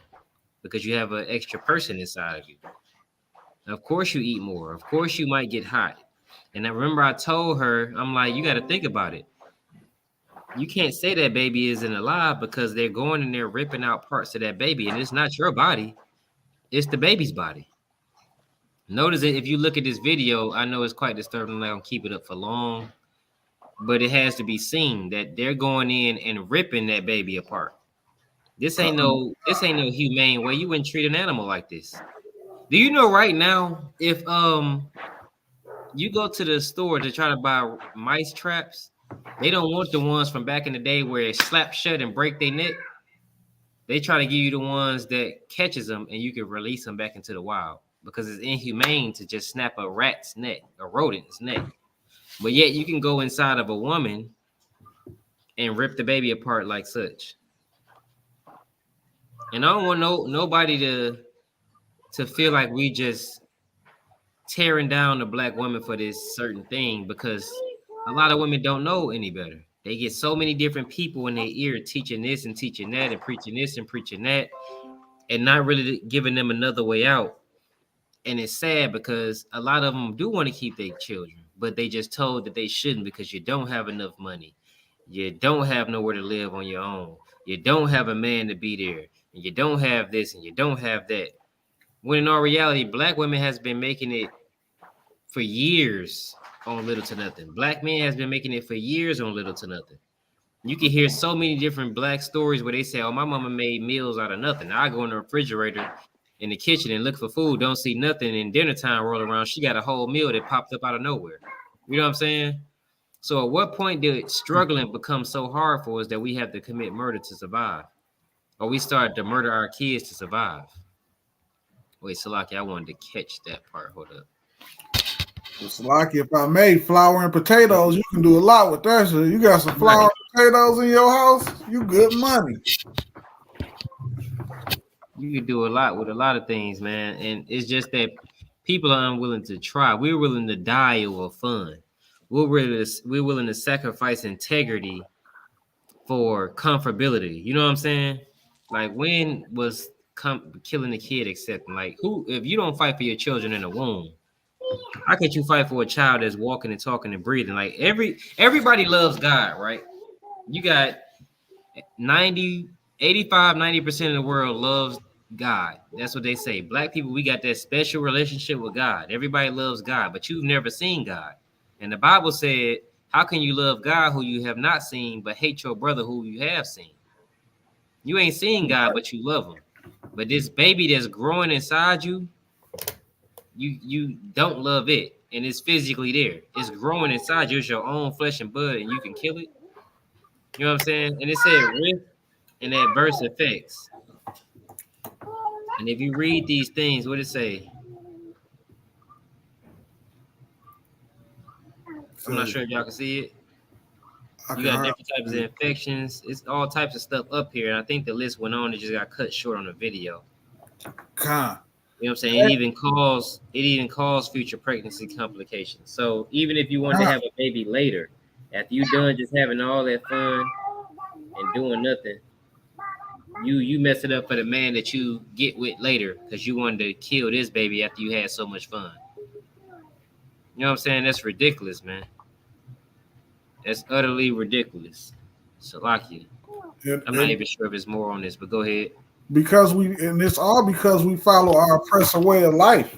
because you have an extra person inside of you. Of course, you eat more. Of course, you might get hot. And I remember I told her, I'm like, you got to think about it. You can't say that baby isn't alive because they're going and they're ripping out parts of that baby, and it's not your body, it's the baby's body. Notice that if you look at this video, I know it's quite disturbing. I'm not gonna keep it up for long, but it has to be seen that they're going in and ripping that baby apart. This ain't no humane way. You wouldn't treat an animal like this. Do you know right now if you go to the store to try to buy mice traps, they don't want the ones from back in the day where it slap shut and break their neck. They try to give you the ones that catches them and you can release them back into the wild because it's inhumane to just snap a rat's neck, a rodent's neck. But yet you can go inside of a woman and rip the baby apart like such. And I don't want nobody to feel like we just tearing down the black woman for this certain thing, because a lot of women don't know any better. They get so many different people in their ear teaching this and teaching that and preaching this and preaching that and not really giving them another way out. And it's sad because a lot of them do want to keep their children, but they just told that they shouldn't because you don't have enough money. You don't have nowhere to live on your own. You don't have a man to be there. And you don't have this and you don't have that. When in all reality, black women has been making it for years on little to nothing. Black men has been making it for years on little to nothing. You can hear so many different black stories where they say, "Oh, my mama made meals out of nothing." I go in the refrigerator in the kitchen and look for food, don't see nothing, and dinner time roll around, she got a whole meal that popped up out of nowhere. You know what I'm saying? So at what point did struggling become so hard for us that we have to commit murder to survive? Or we started to murder our kids to survive? Wait, Salaki, I wanted to catch that part. Hold up. It's like if I made flour and potatoes, you can do a lot with that. So you got some flour and potatoes in your house, you good money. You can do a lot with a lot of things, man. And it's just that people are unwilling to try. We're willing to die over fun. We're willing to sacrifice integrity for comfortability. You know what I'm saying? Like, when was killing a kid accepting? Like, who, if you don't fight for your children in the womb, how could you fight for a child that's walking and talking and breathing? Like, everybody loves God, right? You got 90% of the world loves God. That's what they say. Black people, we got that special relationship with God. Everybody loves God, but you've never seen God. And the Bible said, How can you love God who you have not seen, but hate your brother who you have seen? You ain't seen God, but you love him. But this baby that's growing inside you, you don't love it, and it's physically there. It's growing inside you. It's your own flesh and blood, and you can kill it. You know what I'm saying? And it said risk and adverse effects. And if you read these things, what it say? I'm not sure if y'all can see it. You got different types of infections. It's all types of stuff up here. And I think the list went on. It just got cut short on the video. God. You know what I'm saying? It even cause future pregnancy complications. So even if you want to have a baby later, after you done just having all that fun and doing nothing, you mess it up for the man that you get with later because you wanted to kill this baby after you had so much fun. You know what I'm saying? That's ridiculous, man. That's utterly ridiculous. Salakia. I'm not even sure if it's more on this, but go ahead. And it's all because we follow our oppressor way of life.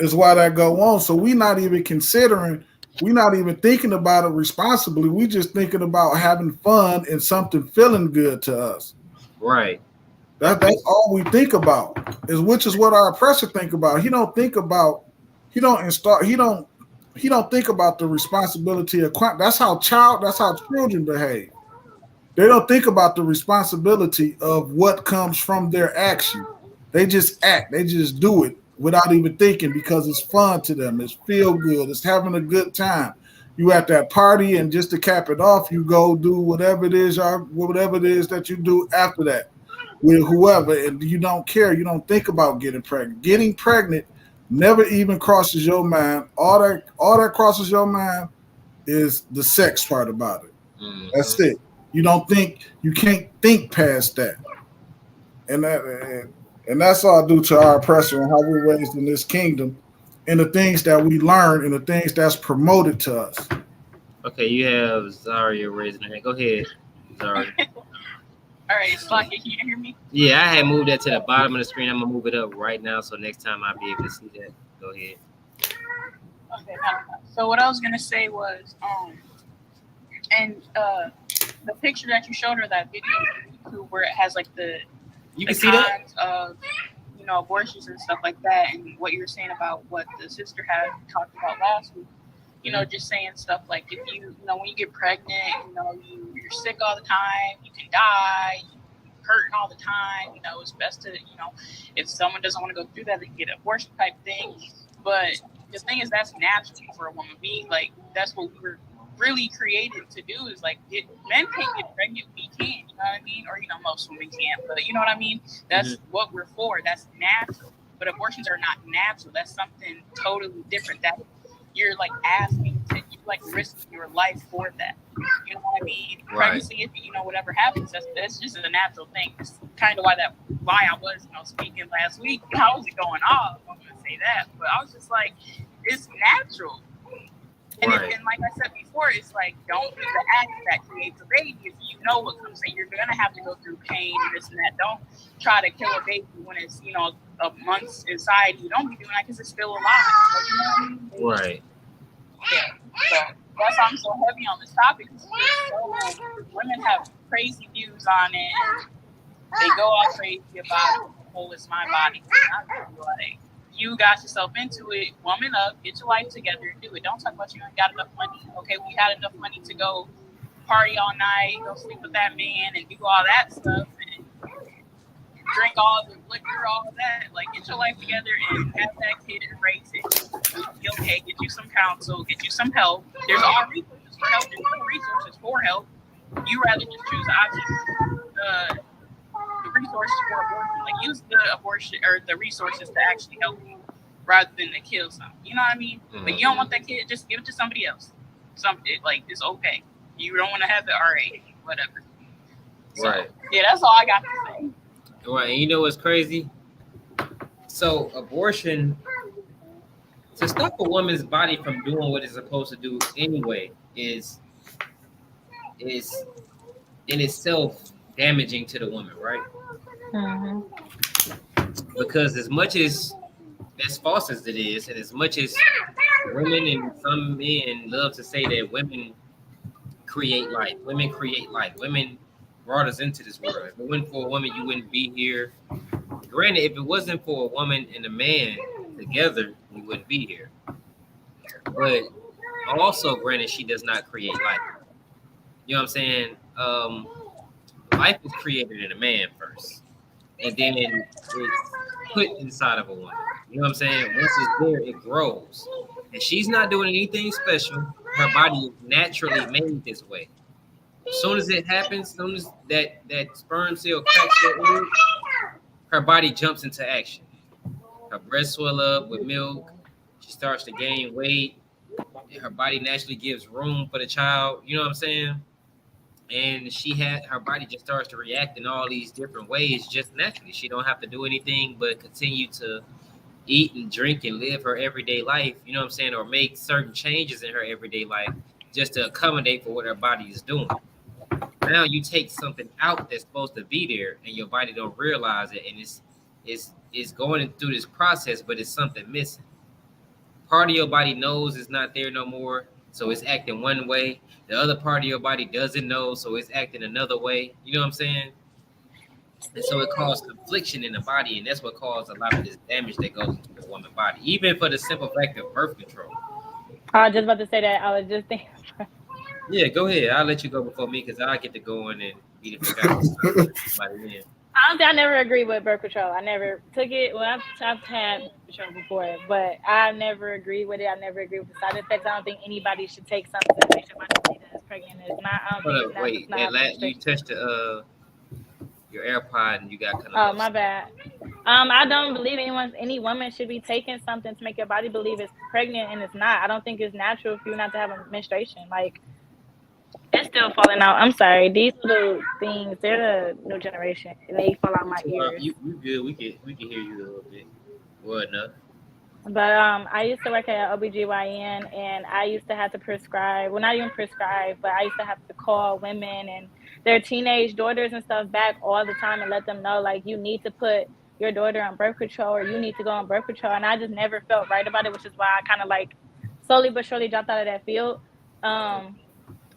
Is why that go on. So we're not even thinking about it responsibly. We just thinking about having fun and something feeling good to us. Right. That's all we think about. Which is what our oppressor think about. He don't think about the responsibility of that's how children behave. They don't think about the responsibility of what comes from their action. They just act. They just do it without even thinking because it's fun to them. It's feel good. It's having a good time. You at that party, and just to cap it off, you go do whatever it is that you do after that with whoever, and you don't care. You don't think about getting pregnant. Getting pregnant never even crosses your mind. All that crosses your mind is the sex part about it. Mm-hmm. That's it. You can't think past that. And that's all due to our oppressor and how we're raised in this kingdom and the things that we learn and the things that's promoted to us. Okay, you have Zaria raising her hand. Go ahead, Zaria. All right, Slaki, can you hear me? Yeah, I had moved that to the bottom of the screen. I'm gonna move it up right now, so next time I'll be able to see that. Go ahead. Okay. So what I was gonna say was, the picture that you showed her, that video where it has like the cons of abortions and stuff like that, and what you were saying about what the sister had talked about last week. Just saying stuff like if you when you get pregnant, you're sick all the time, you can die, you're hurting all the time. It's best to if someone doesn't want to go through that, they can get an abortion type thing. But the thing is, that's natural for a woman. That's what we were really created to do, is like men can't get pregnant, we can, you know what I mean? Or most women can't, but you know what I mean? That's what we're for. That's natural. But abortions are not natural. That's something totally different. That you're like asking to, you like risking your life for that. You know what I mean? Right. Pregnancy, if whatever happens, that's just a natural thing. It's kind of why I was speaking last week. I wasn't going off, I'm gonna say that, but I was just like, it's natural. And, right. And like I said before, it's like, don't do the act that creates a baby if you know what comes in. You're gonna have to go through pain and this and that. Don't try to kill a baby when it's a month's inside. You don't be doing that because it's still alive. So, you know what I mean? Right. Yeah. So that's why I'm so heavy on this topic. Women have crazy views on it. And they go all crazy about it. Oh, it's my body. Like, you got yourself into it, woman up, get your life together and do it. Don't talk about you ain't got enough money. Okay, we had enough money to go party all night, go sleep with that man and do all that stuff and drink all the liquor, all of that. Like, get your life together and have that kid and raise it. Be okay, get you some counsel, get you some help. There's all resources for help. There's no resources for help. You rather just choose the option. The resources for abortion, like use the abortion or the resources to actually help you rather than to kill something. You know what I mean? Mm-hmm. But you don't want that kid, just give it to somebody else. Something like it's okay. You don't want to have it, all right, whatever. So, right. Yeah, that's all I got to say. Right, and you know what's crazy? So abortion, to stop a woman's body from doing what it's supposed to do anyway, is in itself damaging to the woman, right? Mm-hmm. Because as much as as false as it is, and as much as women and some men love to say that women create life, women brought us into this world. If it wasn't for a woman, you wouldn't be here. Granted, if it wasn't for a woman and a man together, you wouldn't be here. But also, granted, she does not create life. You know what I'm saying? Life is created in a man first, and then it's put inside of a woman. You know what I'm saying? Once it's there, it grows. And she's not doing anything special. Her body is naturally made this way. As soon as it happens, as soon as that sperm cell cracks that egg, her body jumps into action. Her breasts swell up with milk. She starts to gain weight. Her body naturally gives room for the child. You know what I'm saying? And her body just starts to react in all these different ways just naturally. She don't have to do anything but continue to eat and drink and live her everyday life. You know what I'm saying? Or make certain changes in her everyday life just to accommodate for what her body is doing. Now you take something out that's supposed to be there, and your body don't realize it, and it's going through this process, but it's something missing. Part of your body knows it's not there no more, so it's acting one way. The other part of your body doesn't know, so it's acting another way. You know what I'm saying? And so it causes confliction in the body, and that's what caused a lot of this damage that goes into the woman's body, even for the simple fact of birth control. I was just about to say that. I was just thinking. Yeah, go ahead. I'll let you go before me because I get to go in and beat the fuck out of somebody in. I never agree with birth control. I never took it. Well, I've had birth control before, but I never agree with it. I never agree with the side effects. I don't think anybody should take something that makes your body believe that it's pregnant. It's not. I don't Hold think up, wait. it's not You touched your AirPod and you got kind of. Oh, my bad. I don't believe any woman should be taking something to make your body believe it's pregnant, and it's not. I don't think it's natural for you not to have a menstruation. Like, it's still falling out. I'm sorry. These little things, they're the new generation, and they fall out my ears. You good? We can hear you a little bit. Well enough. But I used to work at OBGYN, and I used to have to prescribe, well, not even prescribe, but I used to have to call women and their teenage daughters and stuff back all the time and let them know, like, you need to put your daughter on birth control, or you need to go on birth control. And I just never felt right about it, which is why I kind of like slowly but surely dropped out of that field.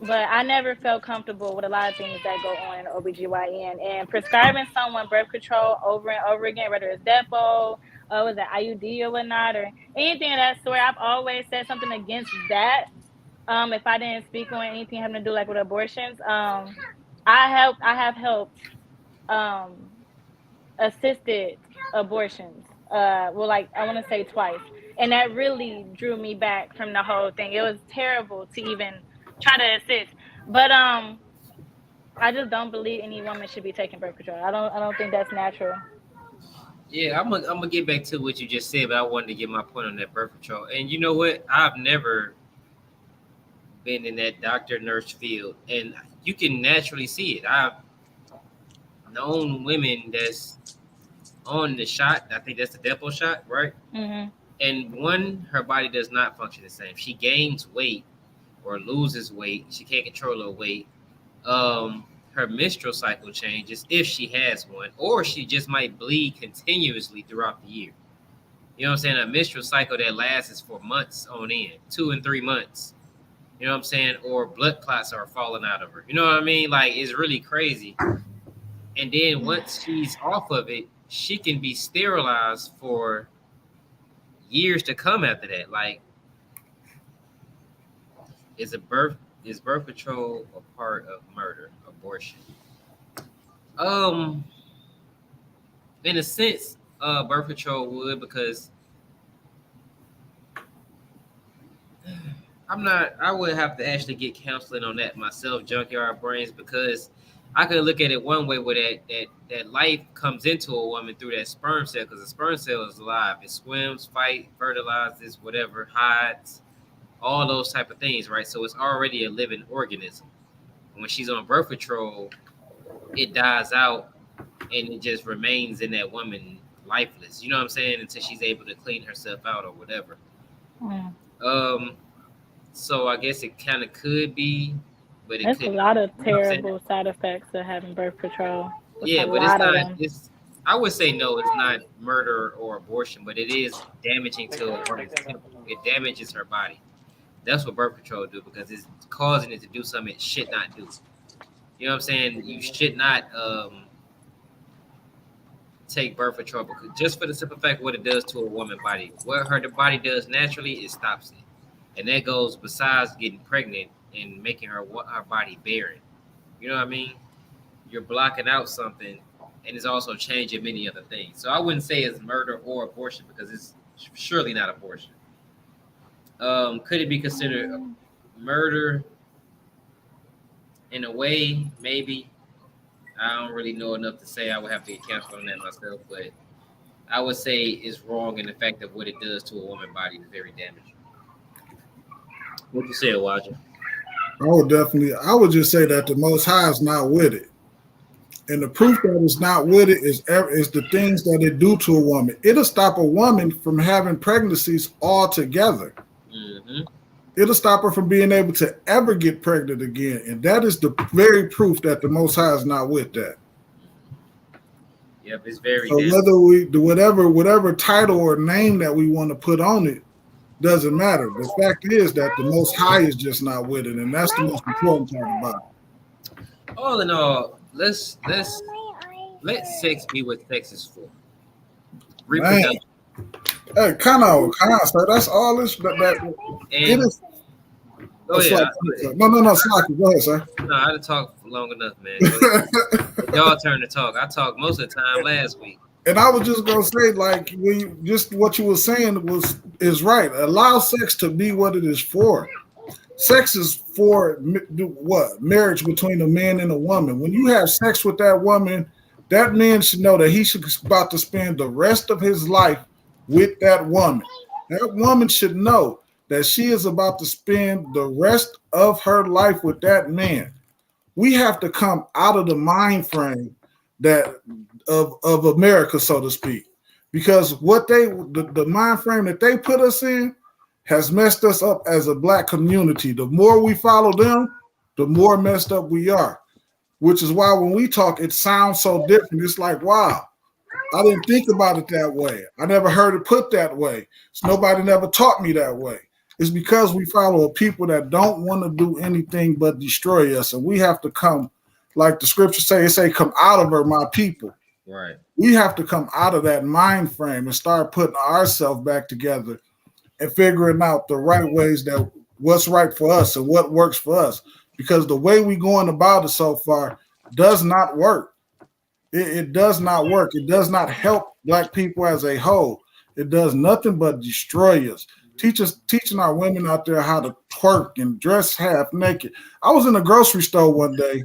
But I never felt comfortable with a lot of things that go on in OBGYN, and prescribing someone birth control over and over again, whether it's Depo, was it IUD or whatnot, or anything of that sort. I've always said something against that. If I didn't speak on anything having to do like with abortions, I have helped assisted abortions. Well, like I want to say twice, and that really drew me back from the whole thing. It was terrible to even try to assist, but I just don't believe any woman should be taking birth control. I don't think that's natural. Yeah, I'm gonna get back to what you just said, but I wanted to get my point on that birth control. And you know what? I've never been in that doctor nurse field, and you can naturally see it. I've known women that's on the shot. I think that's the Depo shot, right? Mm-hmm. And one, her body does not function the same. She gains weight or loses weight. She can't control her weight. Her menstrual cycle changes if she has one, or she just might bleed continuously throughout the year. You know what I'm saying? A menstrual cycle that lasts for months on end, 2 and 3 months. You know what I'm saying? Or blood clots are falling out of her. You know what I mean? Like, it's really crazy. And then once she's off of it, she can be sterilized for years to come after that. Like, is birth control a part of murder, abortion? In a sense, birth control would, because I would have to actually get counseling on that myself, junkyard brains, because I could look at it one way where that life comes into a woman through that sperm cell, because the sperm cell is alive. It swims, fights, fertilizes, whatever, hides, all those type of things, right? So it's already a living organism. When she's on birth control, it dies out and it just remains in that woman lifeless. You know what I'm saying? Until she's able to clean herself out or whatever. Mm. So I guess it kind of could be, but it There's could. a lot of terrible side effects of having birth control. Yeah, but it's not. I would say no, it's not murder or abortion, but it is damaging to a woman's temple. It damages her body. That's what birth control do because it's causing it to do something it should not do. You know what I'm saying? You should not take birth control because just for the simple fact what it does to a woman's body. What the body does naturally, it stops it. And that goes besides getting pregnant and making her body barren. You know what I mean? You're blocking out something and it's also changing many other things. So I wouldn't say it's murder or abortion because it's surely not abortion. Could it be considered murder? In a way, maybe. I don't really know enough to say. I would have to get counsel on that myself, but I would say it's wrong in the fact that what it does to a woman's body is very damaging. What you say, Elijah? I would just say that the Most High is not with it. And the proof that it's not with it is the things that it do to a woman. It'll stop a woman from having pregnancies altogether. Mm-hmm. It'll stop her from being able to ever get pregnant again. And that is the very proof that the Most High is not with that. Yep, it's very so whether we do whatever title or name that we want to put on it, doesn't matter. The fact is that the Most High is just not with it, and that's the most important part about it. All in all, let sex be what sex is for. Reproduction. Hey, kind of, sir. That's all this. That it is. Go ahead. No, Slocky. Go ahead, sir. No, I had to talk long enough, man. Y'all turn to talk. I talked most of the time last week. And I was just gonna say, like, just what you were saying is right. Allow sex to be what it is for. Sex is for what? Marriage between a man and a woman. When you have sex with that woman, that man should know that he's about to spend the rest of his life with that woman. That woman should know that she is about to spend the rest of her life with that man. We have to come out of the mind frame that of America, so to speak, because the mind frame that they put us in has messed us up as a black community. The more we follow them, the more messed up we are, which is why when we talk, it sounds so different. It's like, wow, I didn't think about it that way. I never heard it put that way. So nobody never taught me that way. It's because we follow people that don't want to do anything but destroy us. And we have to come, like the scripture say, come out of her, my people. Right. We have to come out of that mind frame and start putting ourselves back together and figuring out the right ways that what's right for us and what works for us. Because the way we going about it so far does not work. It does not work. It does not help black people as a whole. It does nothing but destroy us. Teaching our women out there how to twerk and dress half naked. I was in a grocery store one day,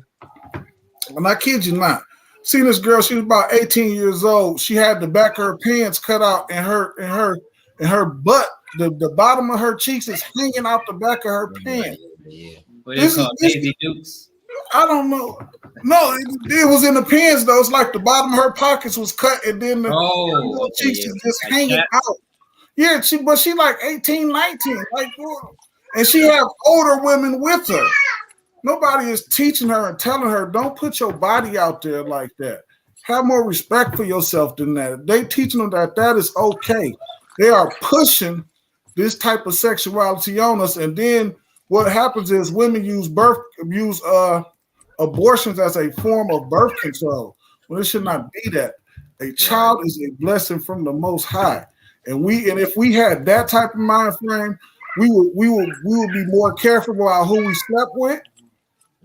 and I kid you not, seen this girl. She was about 18 years old. She had the back of her pants cut out, and her butt, the bottom of her cheeks is hanging out the back of her pants. Yeah. What is it called? Daisy Dukes? I don't know. No, it was in the pants though. It's like the bottom of her pockets was cut, and then the cheeks is just like hanging out. Yeah, she like 18, 19, like, and she have older women with her. Nobody is teaching her and telling her, don't put your body out there like that. Have more respect for yourself than that. They teaching them that is okay. They are pushing this type of sexuality on us, and then what happens is women use abortions as a form of birth control. Well, it should not be that. A child is a blessing from the Most High. And if we had that type of mind frame, we would be more careful about who we slept with,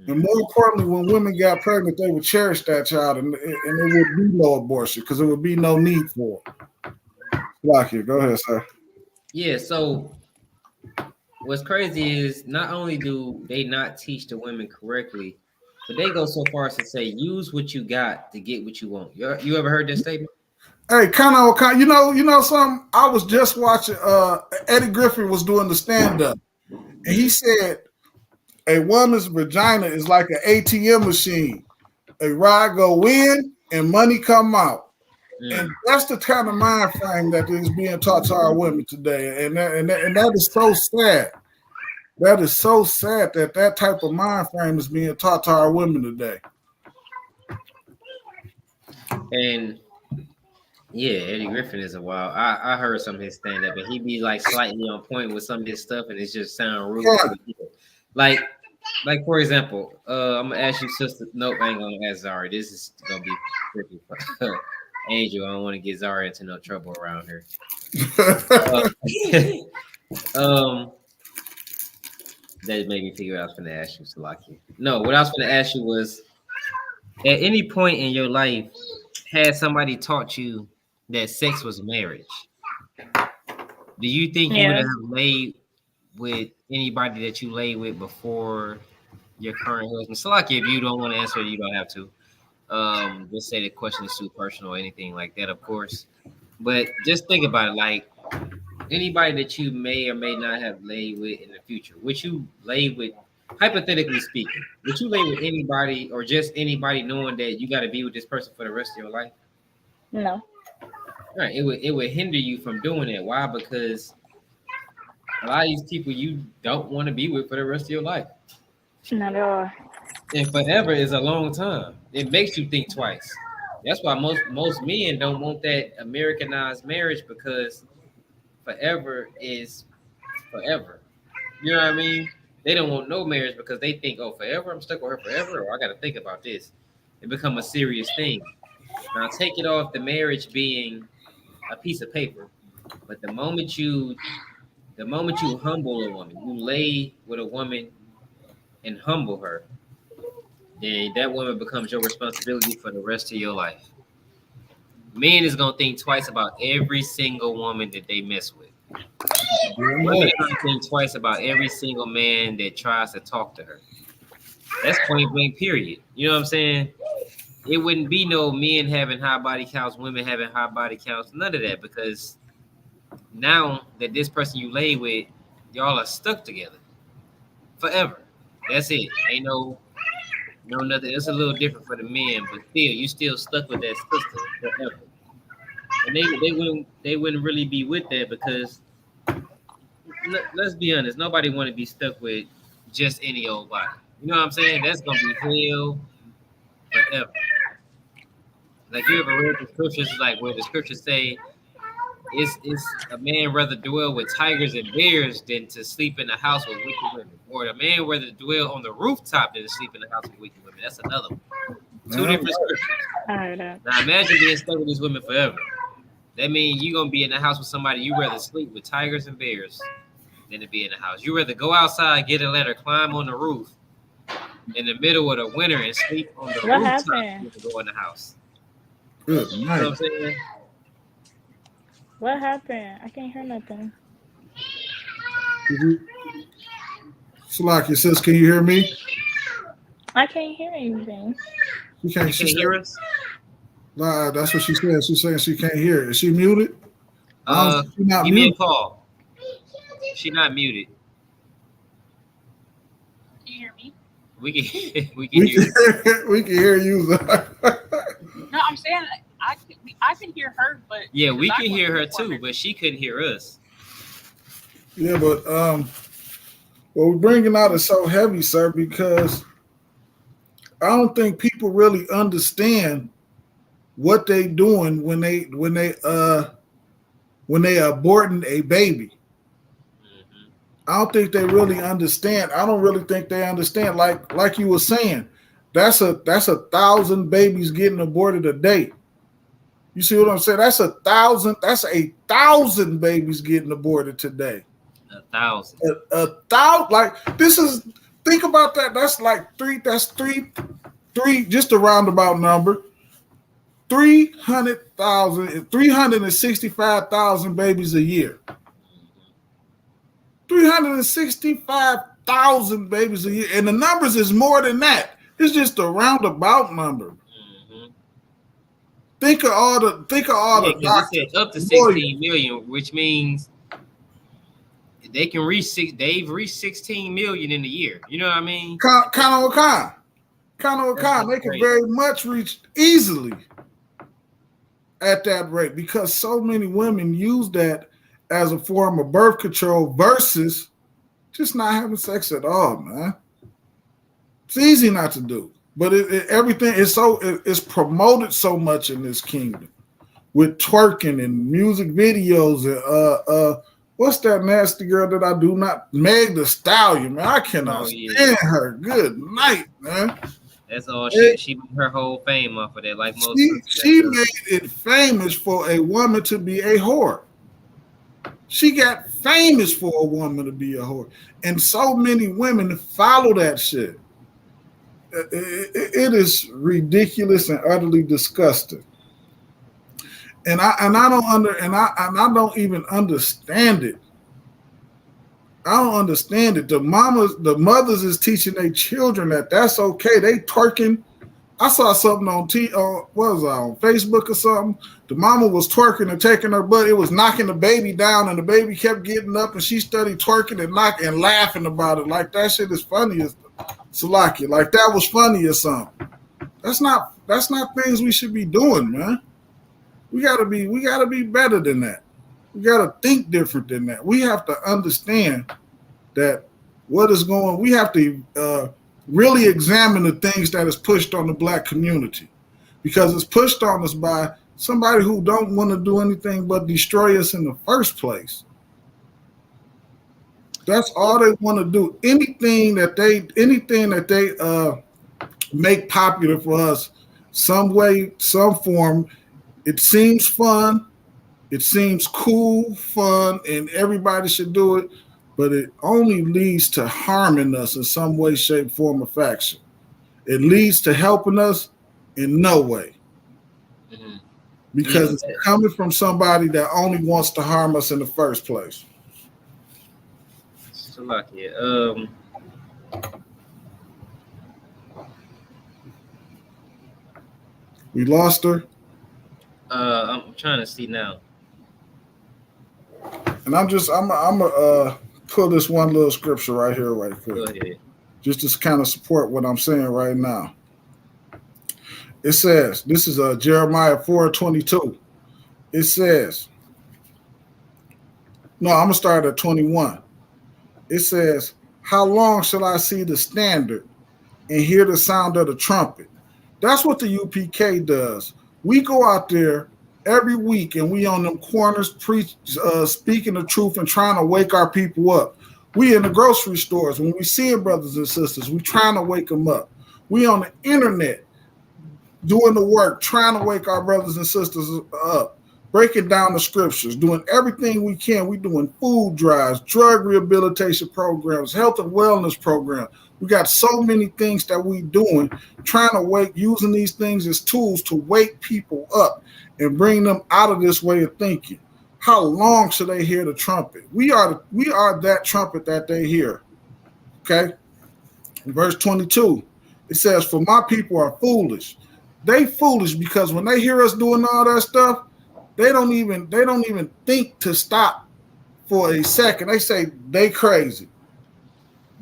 and more importantly, when women got pregnant, they would cherish that child, and there would be no abortion because there would be no need for it. Lucky, go ahead, sir. Yeah. So what's crazy is not only do they not teach the women correctly, but they go so far as to say, "Use what you got to get what you want." You ever heard that statement? Hey, kind of, you know something? I was just watching. Eddie Griffin was doing the stand-up, and he said, "A woman's vagina is like an ATM machine. A ride go in and money come out." And that's the kind of mind frame that is being taught to our women today, and that is so sad. That is so sad that type of mind frame is being taught to our women today. And Yeah, Eddie Griffin is a wild. I heard some of his stand up, and he be like slightly on point with some of his stuff, and it just sound rude to Right. the people. Like for example, I'm gonna ask you, sister. Nope, I ain't gonna ask Zari. This is gonna be tricky for Angel. I don't want to get Zari into no trouble around her. Uh, um, that made me figure out I was gonna ask you, Salaki. No, what I was gonna ask you was, at any point in your life, had somebody taught you that sex was marriage? Do you think you would Yeah. have laid with anybody that you laid with before your current husband? So, like, if you don't want to answer it, you don't have to. Just say the question is too personal or anything like that, of course. But just think about it, like anybody that you may or may not have laid with in the future. Would you lay with, hypothetically speaking, would you lay with anybody or just anybody knowing that you got to be with this person for the rest of your life? No. Right. It would hinder you from doing that. Why? Because a lot of these people you don't want to be with for the rest of your life. Not at all. And forever is a long time. It makes you think twice. That's why most men don't want that Americanized marriage, because forever is forever. You know what I mean? They don't want no marriage because they think, oh, forever, I'm stuck with her forever, or I got to think about this. It become a serious thing. Now take it off the marriage being a piece of paper, but the moment you humble a woman, you lay with a woman and humble her, then that woman becomes your responsibility for the rest of your life. Men is gonna think twice about every single woman that they mess with. Women are gonna think twice about every single man that tries to talk to her. That's point blank, period. You know what I'm saying? It wouldn't be no men having high body counts, women having high body counts, none of that, because now that this person you lay with, y'all are stuck together forever. That's it. Ain't no nothing. It's a little different for the men, but still, you still stuck with that sister forever. And they wouldn't really be with that because let's be honest, nobody want to be stuck with just any old body. You know what I'm saying? That's gonna be hell forever. Like, you ever read the scriptures, like where the scriptures say it's a man rather dwell with tigers and bears than to sleep in the house with wicked women, or a man rather dwell on the rooftop than to sleep in the house with wicked women. That's another one. Two different scriptures. I heard that. Now imagine being stuck with these women forever. That means you're gonna be in the house with somebody you rather sleep with tigers and bears than to be in the house. You rather go outside, get a ladder, climb on the roof in the middle of the winter and sleep on the What rooftop happened? than to go in the house. Good You know what I'm night. saying? What happened? I can't hear nothing. Salaki says, can you hear me? I can't hear anything. You can't, You can't hear us? Nah, that's what she said. She's saying she can't hear. Is she muted? She's not Give me a muted. call. She's not muted. Can you hear me? We can We hear you. we can hear you. No, I'm saying I can hear her, but Yeah, we I can hear her wasn't before too, her. but she couldn't hear us. Yeah, but what we're bringing out is so heavy, sir, because I don't think people really understand what they doing when they aborting a baby. Mhm. I don't think they really understand. I don't really think they understand. Like you were saying, that's a 1,000 babies getting aborted a day. You see what I'm saying? That's a 1,000. That's 1,000 babies getting aborted today. 1,000. A thousand. Like, this is. Think about that. That's like three. That's three. Just a roundabout number. 300,000. 365,000 babies a year. 365,000 babies a year, and the numbers is more than that. It's just a roundabout number. Mhm. Think of all the Yeah, doctors. because it said up to 16 million, which means they can reach they've reached 16 million in a year. You know what I mean? Kind of they can crazy. very much reach easily at that rate, because so many women use that as a form of birth control versus just not having sex at all, man. It's easy not to do, but everything is it's promoted so much in this kingdom. with twerking and music videos and what's that nasty girl that I do not Meg the Stallion, man. I cannot stand her. Good night, man. That's all she made her whole fame off of that. Like most she made it famous for a woman to be a whore. She got famous for a woman to be a whore. And so many women follow that shit. It is ridiculous and utterly disgusting. And I don't even understand it. I don't understand it. The mothers is teaching their children that that's okay. They twerking. I saw something on what was I, on Facebook or something. The mama was twerking and taking her butt. It was knocking the baby down, and the baby kept getting up, and she started twerking and knocking and laughing about it. Like that shit is funny as Salakia. Like that was funny or something. That's not things we should be doing, man. We gotta be better than that. We gotta think different than that. We have to understand that what is going. We have to really examine the things that is pushed on the black community, because it's pushed on us by somebody who don't want to do anything but destroy us in the first place. That's all they want to do. Anything that they make popular for us, some way, some form. It seems fun, it seems cool, fun, and everybody should do it, but it only leads to harming us in some way, shape, form, or fashion. It leads to helping us in no way. Mm-hmm. Because it's coming from somebody that only wants to harm us in the first place. So lucky. We lost her. I'm trying to see now. And I'm gonna pull this one little scripture right here right quick. Go ahead. Just to kind of support what I'm saying right now. It says, this is Jeremiah 4:22. It says, no, I'm gonna start at 21. It says, how long shall I see the standard and hear the sound of the trumpet? That's what the UPK does. We go out there every week and we on them corners speaking the truth and trying to wake our people up. We in the grocery stores when we see brothers and sisters, we trying to wake them up. We on the internet doing the work, trying to wake our brothers and sisters up, breaking down the scriptures, doing everything we can. We doing food drives, drug rehabilitation programs, health and wellness programs. We got so many things that we doing, trying to using these things as tools to wake people up and bring them out of this way of thinking. How long should they hear the trumpet? We are that trumpet that they hear. Okay. In verse 22, it says, for my people are foolish. They foolish because when they hear us doing all that stuff, they don't even think to stop for a second. They say they crazy.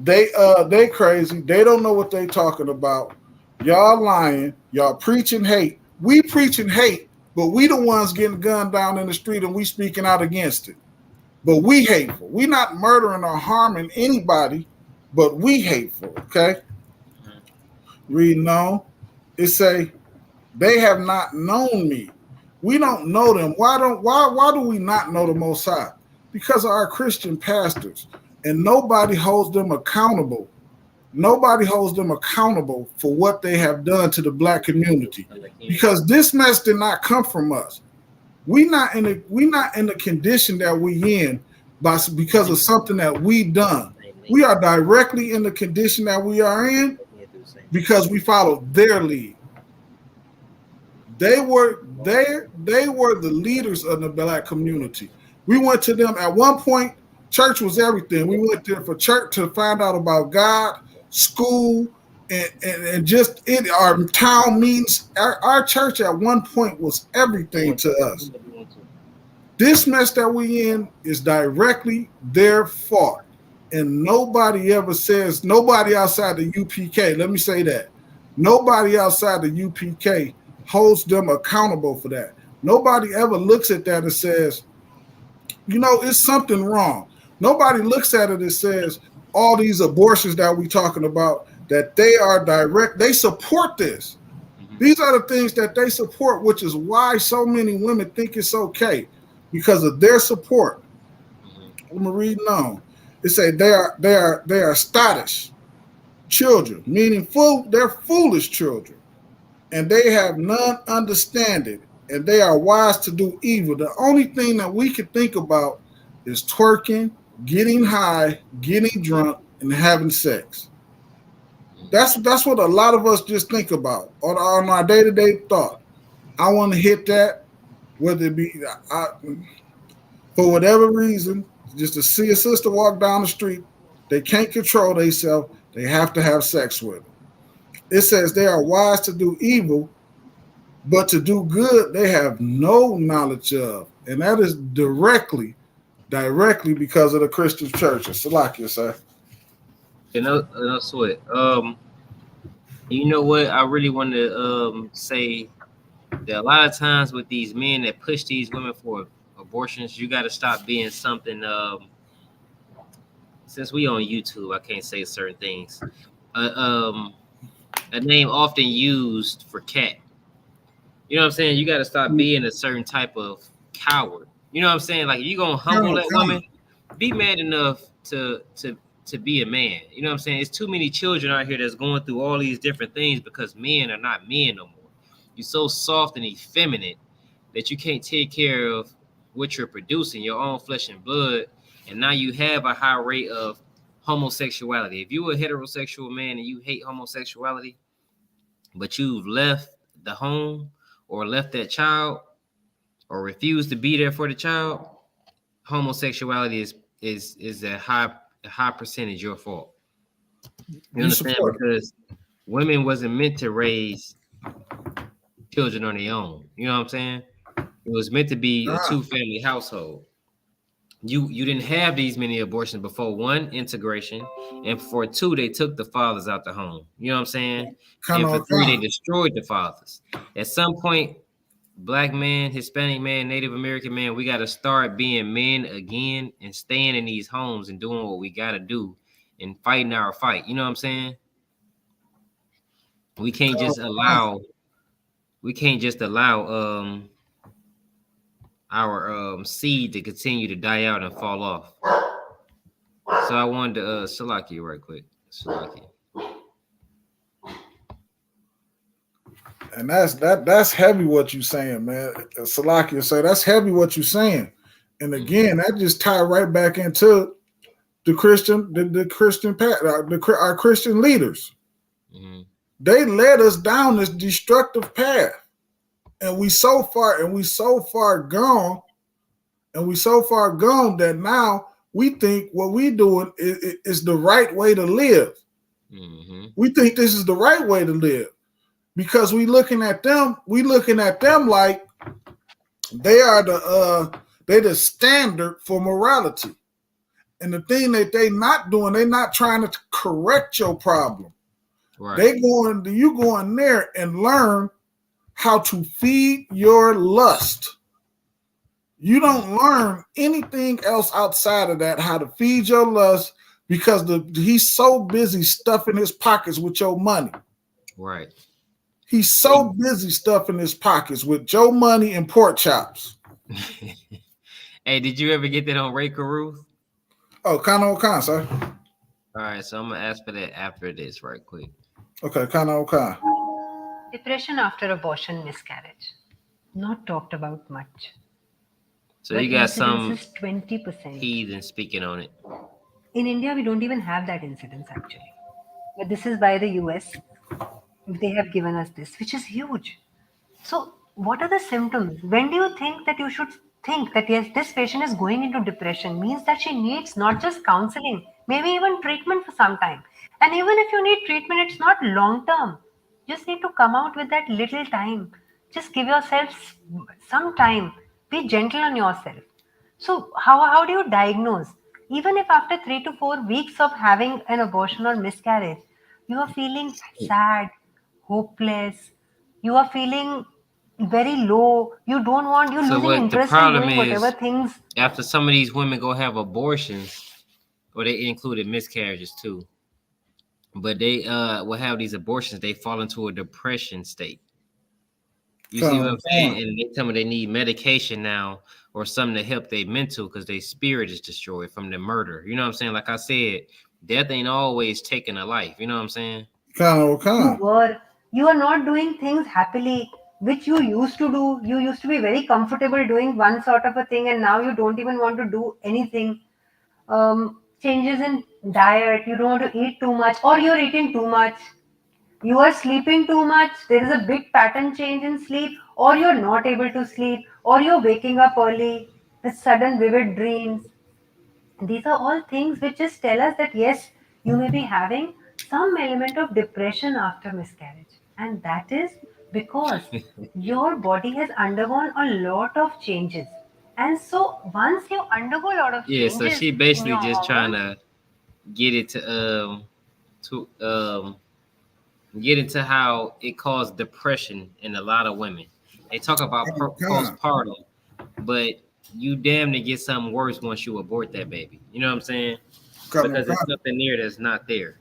They crazy. They don't know what they talking about. Y'all lying. Y'all preaching hate. We preaching hate, but we the ones getting gunned down in the street and we speaking out against it. But we hateful. We not murdering or harming anybody, but we hateful. Okay. Reading on, it say they have not known me. We don't know them. Why do we not know the Most High? Because of our Christian pastors. And nobody holds them accountable. Nobody holds them accountable for what they have done to the black community. Because this mess did not come from us. We not in the condition that we in because of something that we done. We are directly in the condition that we are in because we followed their lead. They were the leaders of the black community. We went to them at one point. Church was everything. We went there for church to find out about God, school, and just our town meetings. Our church at one point was everything to us. This mess that we in is directly their fault. And nobody ever says, nobody outside the UPK, let me say that. Nobody outside the UPK holds them accountable for that. Nobody ever looks at that and says, it's something wrong. Nobody looks at it and says, all these abortions that we're talking about, that they are direct, they support this. These are the things that they support, which is why so many women think it's okay because of their support. I'm reading on. It say they are status children, meaning they're foolish children, and they have none understanding, and they are wise to do evil. The only thing that we can think about is twerking, getting high, getting drunk, and having sex. That's what a lot of us just think about on our day-to-day thought. I want to hit that, whether it be for whatever reason, just to see a sister walk down the street, they can't control themselves. They have to have sex with her. It says they are wise to do evil, but to do good they have no knowledge of, and that is directly because of the Christian churches. Salakia, sir. Sweat. You know what? I really want to say that a lot of times with these men that push these women for abortions, you got to stop being something. Since we on YouTube, I can't say certain things. A name often used for cat. You know what I'm saying? You got to stop being a certain type of coward. You know what I'm saying? Like, if you're gonna humble that woman, be man enough to be a man. You know what I'm saying? It's too many children out here that's going through all these different things because men are not men no more. You're so soft and effeminate that you can't take care of what you're producing, your own flesh and blood, and now you have a high rate of homosexuality. If you're a heterosexual man and you hate homosexuality, but you've left the home or left that child or refused to be there for the child, homosexuality is a high percentage your fault. You understand? Because women wasn't meant to raise children on their own. You know what I'm saying? It was meant to be a two-family household. You didn't have these many abortions before. One, integration, and for two, they took the fathers out the home. You know what I'm saying? And for three, they destroyed the fathers. At some point, Black man, Hispanic man, Native American man, we got to start being men again and staying in these homes and doing what we got to do and fighting our fight. You know what I'm saying? We can't just allow our seed to continue to die out and fall off. So I wanted to Salaki right quick. Salaki. And that's heavy what you saying, man. Salakia say that's heavy what you saying. And again, that just tied right back into the Christian our Christian leaders. Mm-hmm. They led us down this destructive path. And we so far gone that now we think what we doing is the right way to live. Mm-hmm. We think this is the right way to live because we looking at them like they're the standard for morality. And the thing that they not doing, they're not trying to correct your problem. Right. You go in there and learn how to feed your lust. You don't learn anything else outside of that, how to feed your lust, because he's so busy stuffing his pockets with your money. Right. He's so busy stuffing his pockets with your money and pork chops. Hey, did you ever get that on Ray Caruth? Oh, Khan, sir. All right, so I'm going to ask for that after this right quick. Okay, Khan. Depression after abortion, miscarriage. Not talked about much. So but you got some 20%. Heathen speaking on it. In India, we don't even have that incidence actually. But this is by the US. They have given us this, which is huge. So what are the symptoms? When do you think that you should think that yes, this patient is going into depression? Means that she needs not just counseling, maybe even treatment for some time. And even if you need treatment, it's not long term. You just need to come out with that little time. Just give yourself some time. Be gentle on yourself. So how do you diagnose? Even if after 3 to 4 weeks of having an abortion or miscarriage, you are feeling sad, hopeless, you are feeling very low, you're losing interest in doing whatever things. After some of these women go have abortions, or they included miscarriages too, but they will have these abortions, they fall into a depression state. You see what I'm saying? And they tell me they need medication now or something to help their mental because their spirit is destroyed from the murder. You know what I'm saying? Like I said, death ain't always taking a life. You know what I'm saying? You are not doing things happily, which you used to do. You used to be very comfortable doing one sort of a thing, and now you don't even want to do anything. Changes in diet, you don't want to eat too much, or you're eating too much. You are sleeping too much. There is a big pattern change in sleep, or you're not able to sleep, or you're waking up early with sudden vivid dreams. These are all things which just tell us that yes, you may be having some element of depression after miscarriage. And that is because your body has undergone a lot of changes. And so once you undergo a lot of Yeah, so changes she in basically your just trying hormones, to get it to get into how it caused depression in a lot of women. They talk about postpartum, but you damn to get something worse once you abort that baby. You know what I'm saying? Because there's something there that's not there.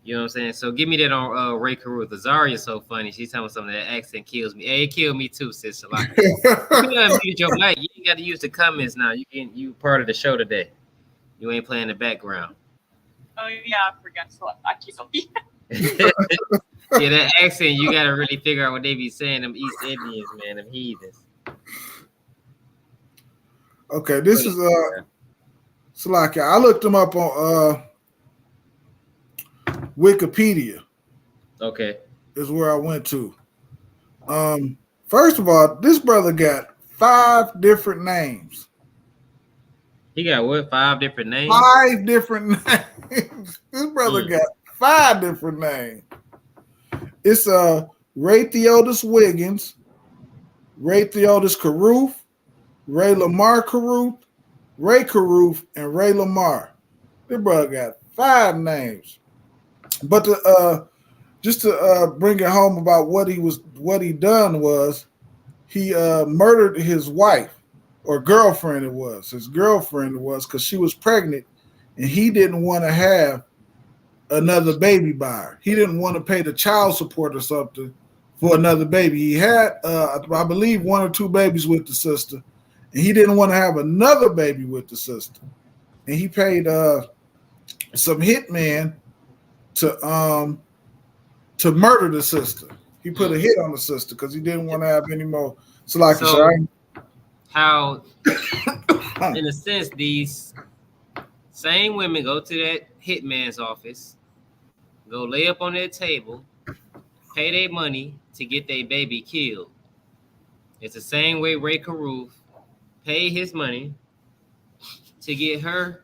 You know what I'm saying? So give me that on Ray Caruth. Azaria's so funny. She's telling me something that accent kills me. Hey, it killed me too, sis. You unmuted your mic. You ain't got to use the comments now. You part of the show today. You ain't playing the background. Oh yeah, I forgot. So I keep Yeah, that accent, you gotta really figure out what they be saying. Them East Indians, man, them heathens. Okay, this is Salaki. I looked them up on Wikipedia. Okay. Is where I went to. First of all, this brother got 5 different names. He got what? 5 different names? 5 different names. This brother got 5 different names. It's Ray Theodis Wiggins, Ray Theodis Caruth, Ray Lamar Caruth, Ray Caruth, and Ray Lamar. This brother got 5 names. But just to bring it home about what he done was he murdered his wife or girlfriend. His girlfriend because she was pregnant and he didn't want to have another baby by her. He didn't want to pay the child support or something for another baby. He had I believe 1 or 2 babies with the sister, and he didn't want to have another baby with the sister. And he paid some hitman to murder the sister. He put a hit on the sister because he didn't want to have any more. So how, in a sense, these same women go to that hitman's office, go lay up on their table, pay their money to get their baby killed. It's the same way Ray Caruth paid his money to get her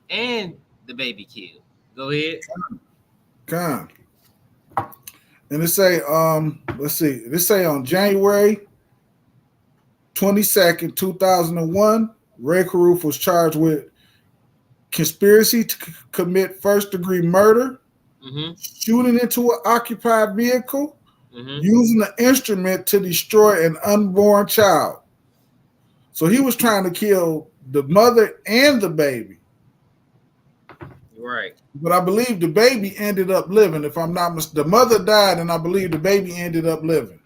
and the baby killed. Go ahead. Come. And it say, let's see. This say on January 22nd, 2001, Ray Caruth was charged with conspiracy to commit first-degree murder, shooting into an occupied vehicle, using an instrument to destroy an unborn child. So he was trying to kill the mother and the baby. Right. But I believe the baby ended up living. If I'm not mistaken, the mother died, and I believe the baby ended up living.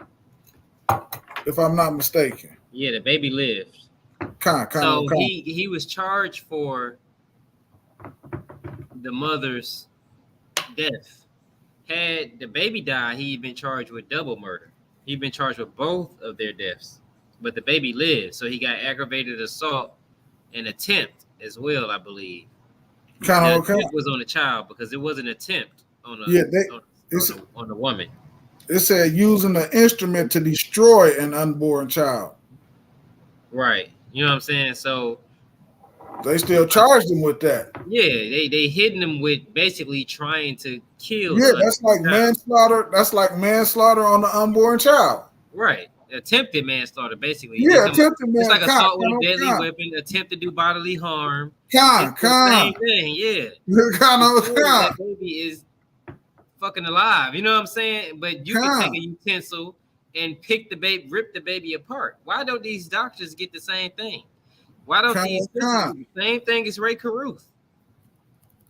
If I'm not mistaken. Yeah, the baby lived. He was charged for the mother's death. Had the baby died, he'd been charged with double murder. He'd been charged with both of their deaths. But the baby lived, so he got aggravated assault and attempt as well, I believe. It was on the child because it was an attempt on the woman. It said using an instrument to destroy an unborn child. Right. You know what I'm saying? So they still charged him with that. Yeah, they hitting him with basically trying to kill. Yeah, that's like manslaughter. That's like manslaughter on the unborn child. Right. Attempted manslaughter, basically. Yeah, attempted manslaughter. It's like assault with a deadly weapon, attempt to do bodily harm. Same thing, yeah. That baby is fucking alive. You know what I'm saying? But you can take a utensil and pick the baby, rip the baby apart. Why don't these doctors get the same thing? Why don't these do the same thing as Ray Caruth?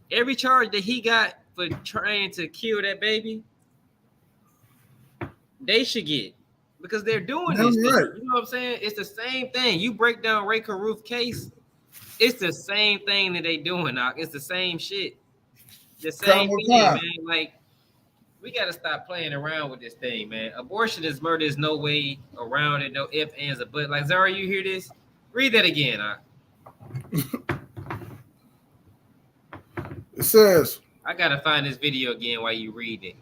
Every charge that he got for trying to kill that baby, they should get. because they're doing That's this thing. right. You know what I'm saying? It's the same thing. You break down Ray Caruth's case, it's the same thing that they doing, Doc. It's the same shit. The same Kamala thing, Khan. man. Like, we got to stop playing around with this thing, man. Abortion is murder. There's no way around it. No ifs, ands, or buts. Like, Zara, you hear this? Read that again. It says, I got to find this video again while you read it.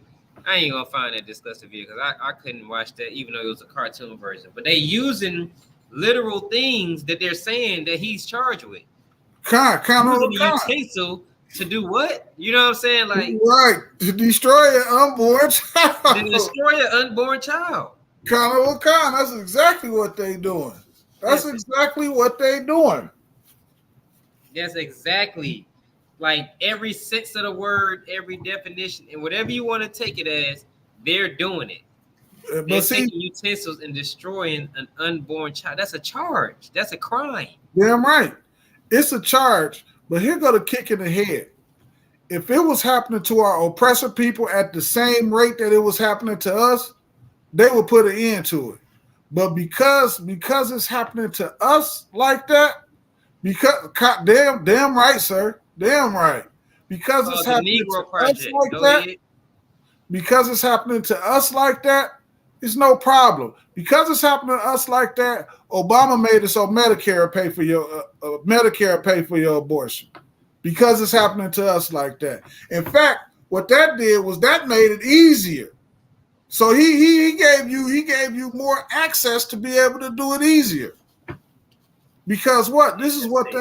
I ain't going to find that disgusting video because I couldn't watch that even though it was a cartoon version. But they using literal things that they're saying that he's charged with. Kamala Using a Khan. utensil to do what? You know what I'm saying? Like, Right. To destroy an unborn child. to destroy an unborn child. Kamala Khan. That's exactly what they doing. That's exactly what they doing. That's exactly, like, every sense of the word, every definition, and whatever you want to take it as, they're doing it. They're But see, taking utensils and destroying an unborn child. That's a charge. That's a crime. damn right. It's a charge, but here go the kick in the head. If it was happening to our oppressor people at the same rate that it was happening to us, they would put an end to it. But because it's happening to us like that, because damn right, sir, damn right. Because it's happening to us like that, because it's happening to us like that, it's no problem. Because it's happening to us like that, Obama made it so Medicare pay for your abortion. Because it's happening to us like that. In fact, what that did was that made it easier. So he gave you more access to be able to do it easier. Because what? This is what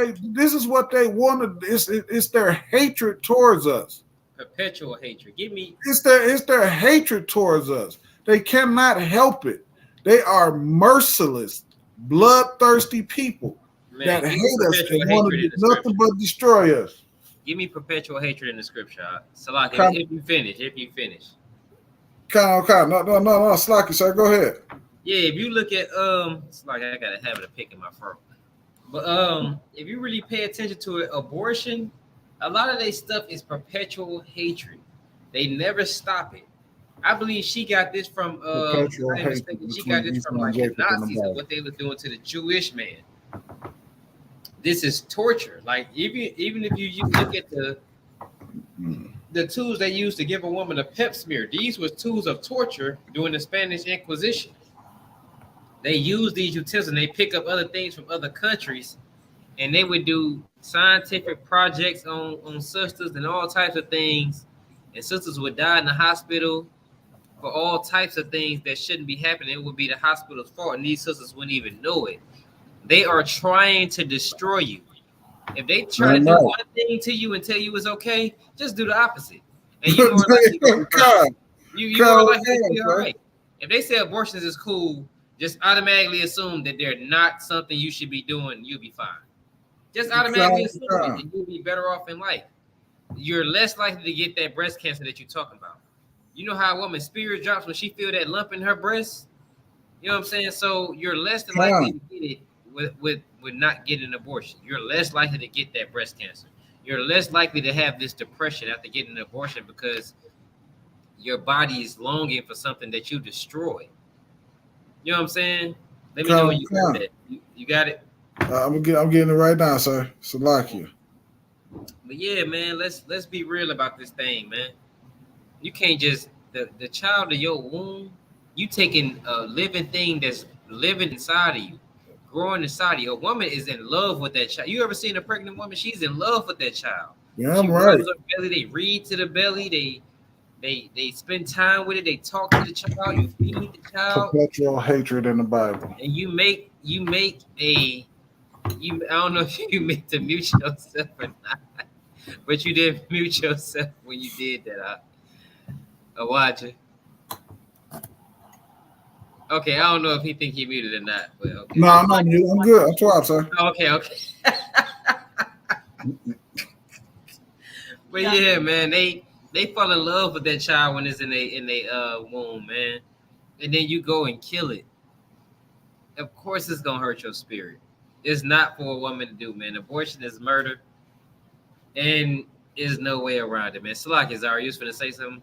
they wanted. It's their hatred towards us. Perpetual hatred. Give me. It's their hatred towards us. They cannot help it. They are merciless, bloodthirsty people that hate us and want to do nothing but destroy us. Give me perpetual hatred in the scripture. Salaki, if you finish. No, Slacky, sir. Go ahead. Yeah, if you look at it's like I got a habit of picking my fur. But if you really pay attention to it, abortion, a lot of their stuff is perpetual hatred. They never stop it. I believe she got this from she got this from like the Nazis and what they were doing to the Jewish man. This is torture. Like even if you look at the tools they used to give a woman a pep smear, these were tools of torture during the Spanish Inquisition. They use these utensils and they pick up other things from other countries, and they would do scientific projects on sisters and all types of things, and sisters would die in the hospital for all types of things that shouldn't be happening. It would be the hospital's fault, and these sisters wouldn't even know it. They are trying to destroy you. If they try to do one thing to you and tell you it's okay, just do the opposite. And you more likely to be all right. If they say abortions is cool, just automatically assume that they're not something you should be doing. You'll be fine. Just automatically assume it, and you'll be better off in life. You're less likely to get that breast cancer that you're talking about. You know how a woman's spirit drops when she feel that lump in her breast? You know what I'm saying? So you're less than likely to get it with not getting an abortion. You're less likely to get that breast cancer. You're less likely to have this depression after getting an abortion because your body is longing for something that you destroy. You know what I'm saying? Let me know when you got that. You got it? I'm getting it right now, sir. Salakia. But yeah, man, let's be real about this thing, man. You can't just the child of your womb, you taking a living thing that's living inside of you, growing inside of you. A woman is in love with that child. You ever seen a pregnant woman? She's in love with that child. Yeah, I'm right. Belly, they read to the belly, they spend time with it, they talk to the child, you feed the child. Perpetual hatred in the Bible. And you make I don't know if you meant to mute yourself or not, but you didn't mute yourself when you did that. Watch it. Okay, I don't know if he think he muted or not, but okay. No, I'm not muted. I'm good. I'm 12, sir. Okay. But yeah, man, they fall in love with that child when it's in a womb, man, and then you go and kill it. Of course, it's gonna hurt your spirit. It's not for a woman to do, man. Abortion is murder, and there's no way around it, man. Salaki, Zara, you was finna say something?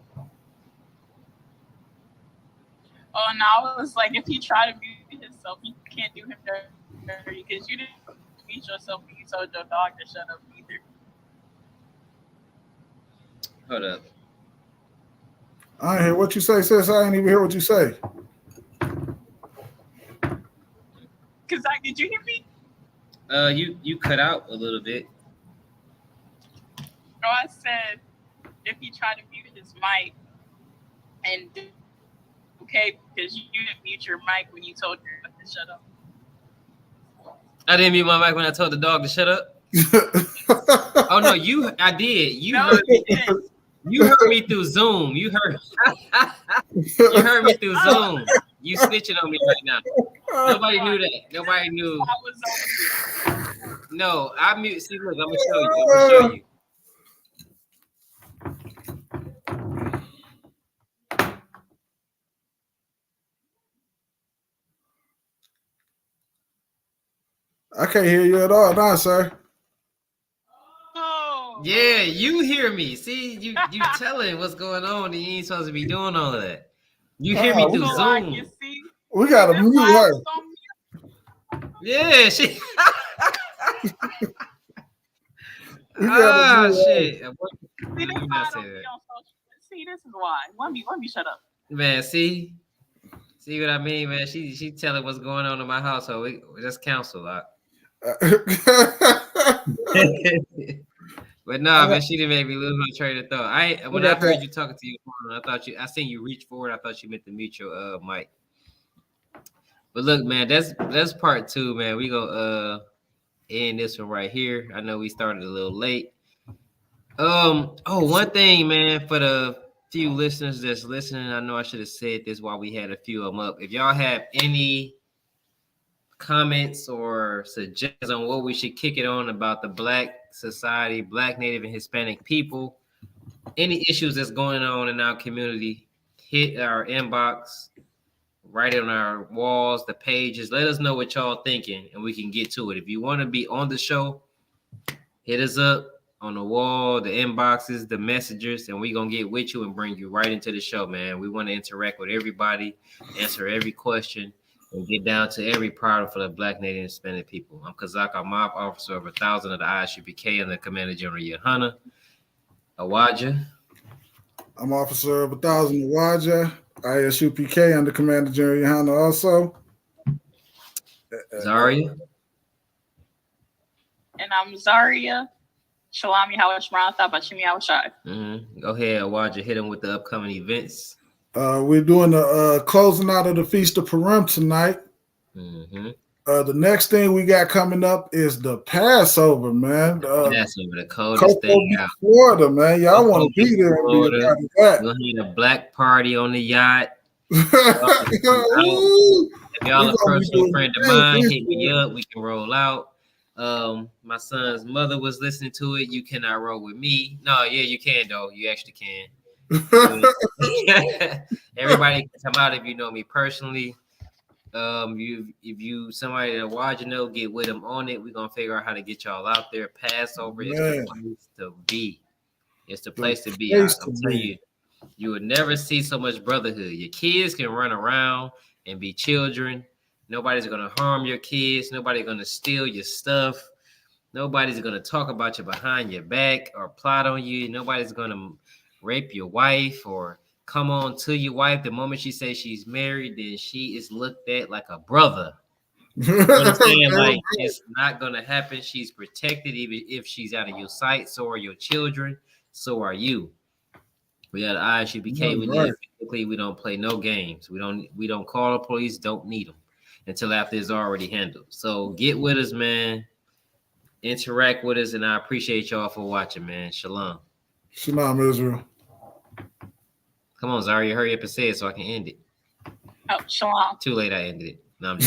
Oh, no, I was like, if he try to mute himself, you can't do him dirty because you didn't mute yourself when you told your dog to shut up either. Hold up. I ain't hear what you say, sis. I ain't even hear what you say. Cause did you hear me? You cut out a little bit. No, I said if he tried to mute his mic and okay, because you didn't mute your mic when you told your dog to shut up. I didn't mute my mic when I told the dog to shut up. Oh no, I did. You heard me. You heard me through Zoom. You heard me through Zoom. You snitching on me right now. Nobody knew that. Nobody knew. No, I mute. See, look, I'm gonna show you. I can't hear you at all now, sir. Yeah, you hear me. See, you telling what's going on, and you ain't supposed to be doing all of that. You hear me through Zoom. We gotta mute her. Yeah, she. Shit. See, this is why. Let me shut up. Man, see what I mean, man. She telling what's going on in my household. We just counsel a lot. But no, man, she didn't make me lose my train of thought. When I heard you talking to you, I seen you reach forward. I thought you meant to mute your mic. But look, man, that's part 2, man. We gonna end this one right here. I know we started a little late. One thing, man, for the few listeners that's listening, I know I should have said this while we had a few of them up. If y'all have any comments or suggestions on what we should kick it on about the Black society, Black, Native, and Hispanic people, any issues that's going on in our community, hit our inbox, write it on our walls, the pages. Let us know what y'all thinking, and we can get to it. If you want to be on the show, hit us up on the wall, the inboxes, the messengers, and we're going to get with you and bring you right into the show, man. We want to interact with everybody, answer every question, and get down to every problem for the Black, Native, and Hispanic people. I'm Kazak. I'm officer of 1,000 of the Isupk and the Commander General Yohana Awaja. I'm officer of 1,000 Awaja, Isupk under Commander General Yohana also. Zaria. And I'm Zaria. Shalom Yahweh Bashimi Awashai. Go ahead, Awaja. Hit him with the upcoming events. We're doing the closing out of the Feast of Purim tonight. The next thing we got coming up is the Passover, man. Passover, the coldest thing out. Florida, man. Y'all want to be there and be a part of that. We'll need a black party on the yacht. If y'all a personal friend of mine, hit me up. We can roll out. My son's mother was listening to it. You cannot roll with me. No, yeah, you can though. You actually can. Everybody can come out if you know me personally. If you somebody that watch get with them on it. We're gonna figure out how to get y'all out there. Passover is the place to be. It's the place to be. I'm telling you would never see so much brotherhood. Your kids can run around and be children. Nobody's gonna harm your kids. Nobody's gonna steal your stuff. Nobody's gonna talk about you behind your back or plot on you. Nobody's gonna rape your wife or come on to your wife. The moment she says she's married, then she is looked at like a brother. You understand? Like, it's not gonna happen. She's protected even if she's out of your sight. So are your children. So are you. We got Isupk. We don't play no games. We don't call the police. Don't need them until after it's already handled. So get with us, man. Interact with us, and I appreciate y'all for watching, man. Shalom. Shalom, Israel. Come on, Zaria, hurry up and say it so I can end it. Oh, shalom. Too late, I ended it. No, I'm just